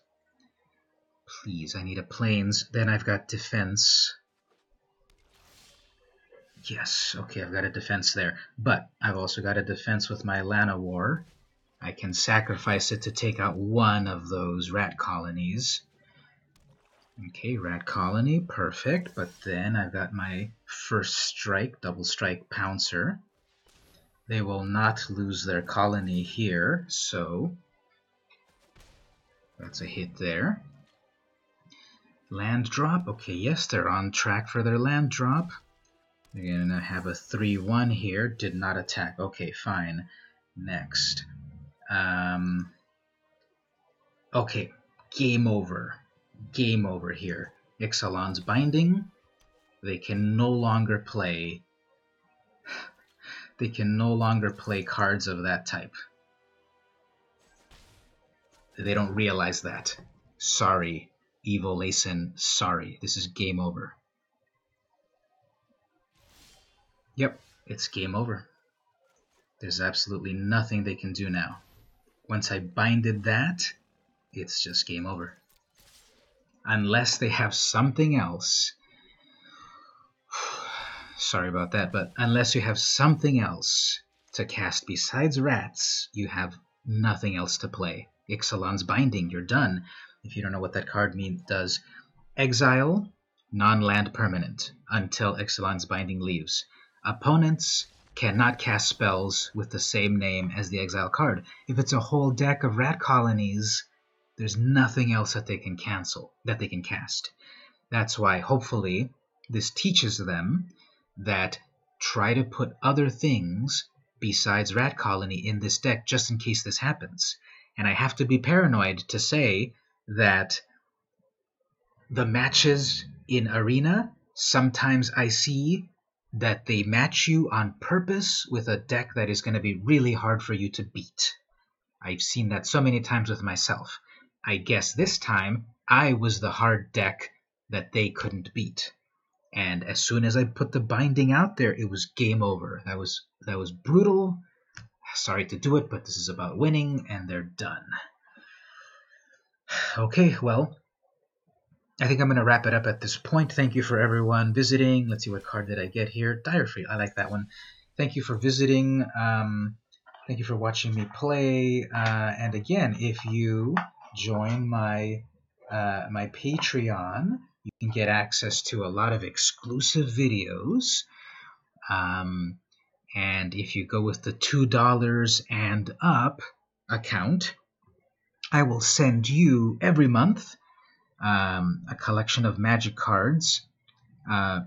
Please, I need a plains. Then I've got defense. Yes, okay, I've got a defense there. But I've also got a defense with my Llanowar. I can sacrifice it to take out one of those rat colonies. Okay, rat colony, perfect. But then I've got my first strike, double strike pouncer. They will not lose their colony here, so that's a hit there. Land drop, okay, yes, they're on track for their land drop. They're gonna have a 3-1 here, did not attack. Okay, fine. Next. Okay, game over. Game over here. Ixalan's binding. They can no longer play. They can no longer play cards of that type. They don't realize that. Sorry, Evo Layson, sorry. This is game over. Yep, it's game over. There's absolutely nothing they can do now. Once I binded that, it's just game over. Unless they have something else. Sorry about that, but unless you have something else to cast besides rats, you have nothing else to play. Ixalan's binding, you're done. If you don't know what that card does, exile, non-land permanent, until Ixalan's binding leaves. Opponents cannot cast spells with the same name as the exile card. If it's a whole deck of rat colonies, there's nothing else that they can cancel, that they can cast. That's why, hopefully, this teaches them that try to put other things besides rat colony in this deck just in case this happens. And I have to be paranoid to say that the matches in Arena, sometimes I see that they match you on purpose with a deck that is going to be really hard for you to beat. I've seen that so many times with myself. I guess this time I was the hard deck that they couldn't beat. And as soon as I put the binding out there, it was game over. That was brutal. Sorry to do it, but this is about winning, and they're done. Okay, well, I think I'm going to wrap it up at this point. Thank you for everyone visiting. Let's see, what card did I get here? Direfree. I like that one. Thank you for visiting. Thank you for watching me play. And again, if you join my my Patreon, you can get access to a lot of exclusive videos. And if you go with the $2 and up account, I will send you every month a collection of magic cards,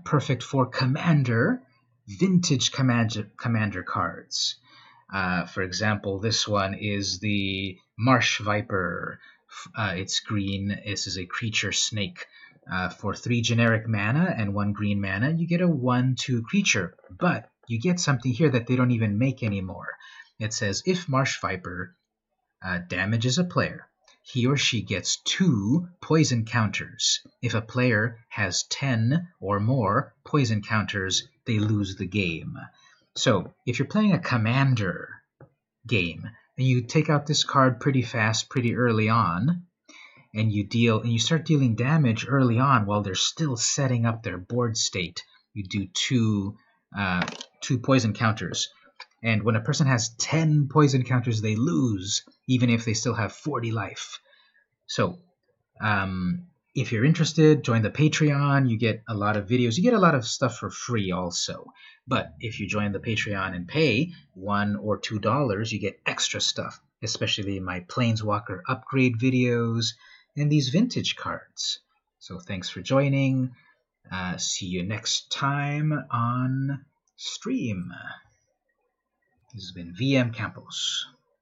perfect for Commander, vintage Commander cards. For example, this one is the Marsh Viper. It's green. This is a creature snake. For 3 generic mana and 1 green mana, you get a 1/2 creature. But you get something here that they don't even make anymore. It says, if Marsh Viper damages a player, he or she gets 2 poison counters. If a player has 10 or more poison counters, they lose the game. So, if you're playing a Commander game, and you take out this card pretty fast, pretty early on, and you start dealing damage early on while they're still setting up their board state, you do 2 poison counters. And when a person has 10 poison counters, they lose, even if they still have 40 life. So, if you're interested, join the Patreon. You get a lot of videos. You get a lot of stuff for free also. But if you join the Patreon and pay $1 or $2, you get extra stuff, especially my Planeswalker upgrade videos and these vintage cards. So thanks for joining. See you next time on stream. This has been VM Campos.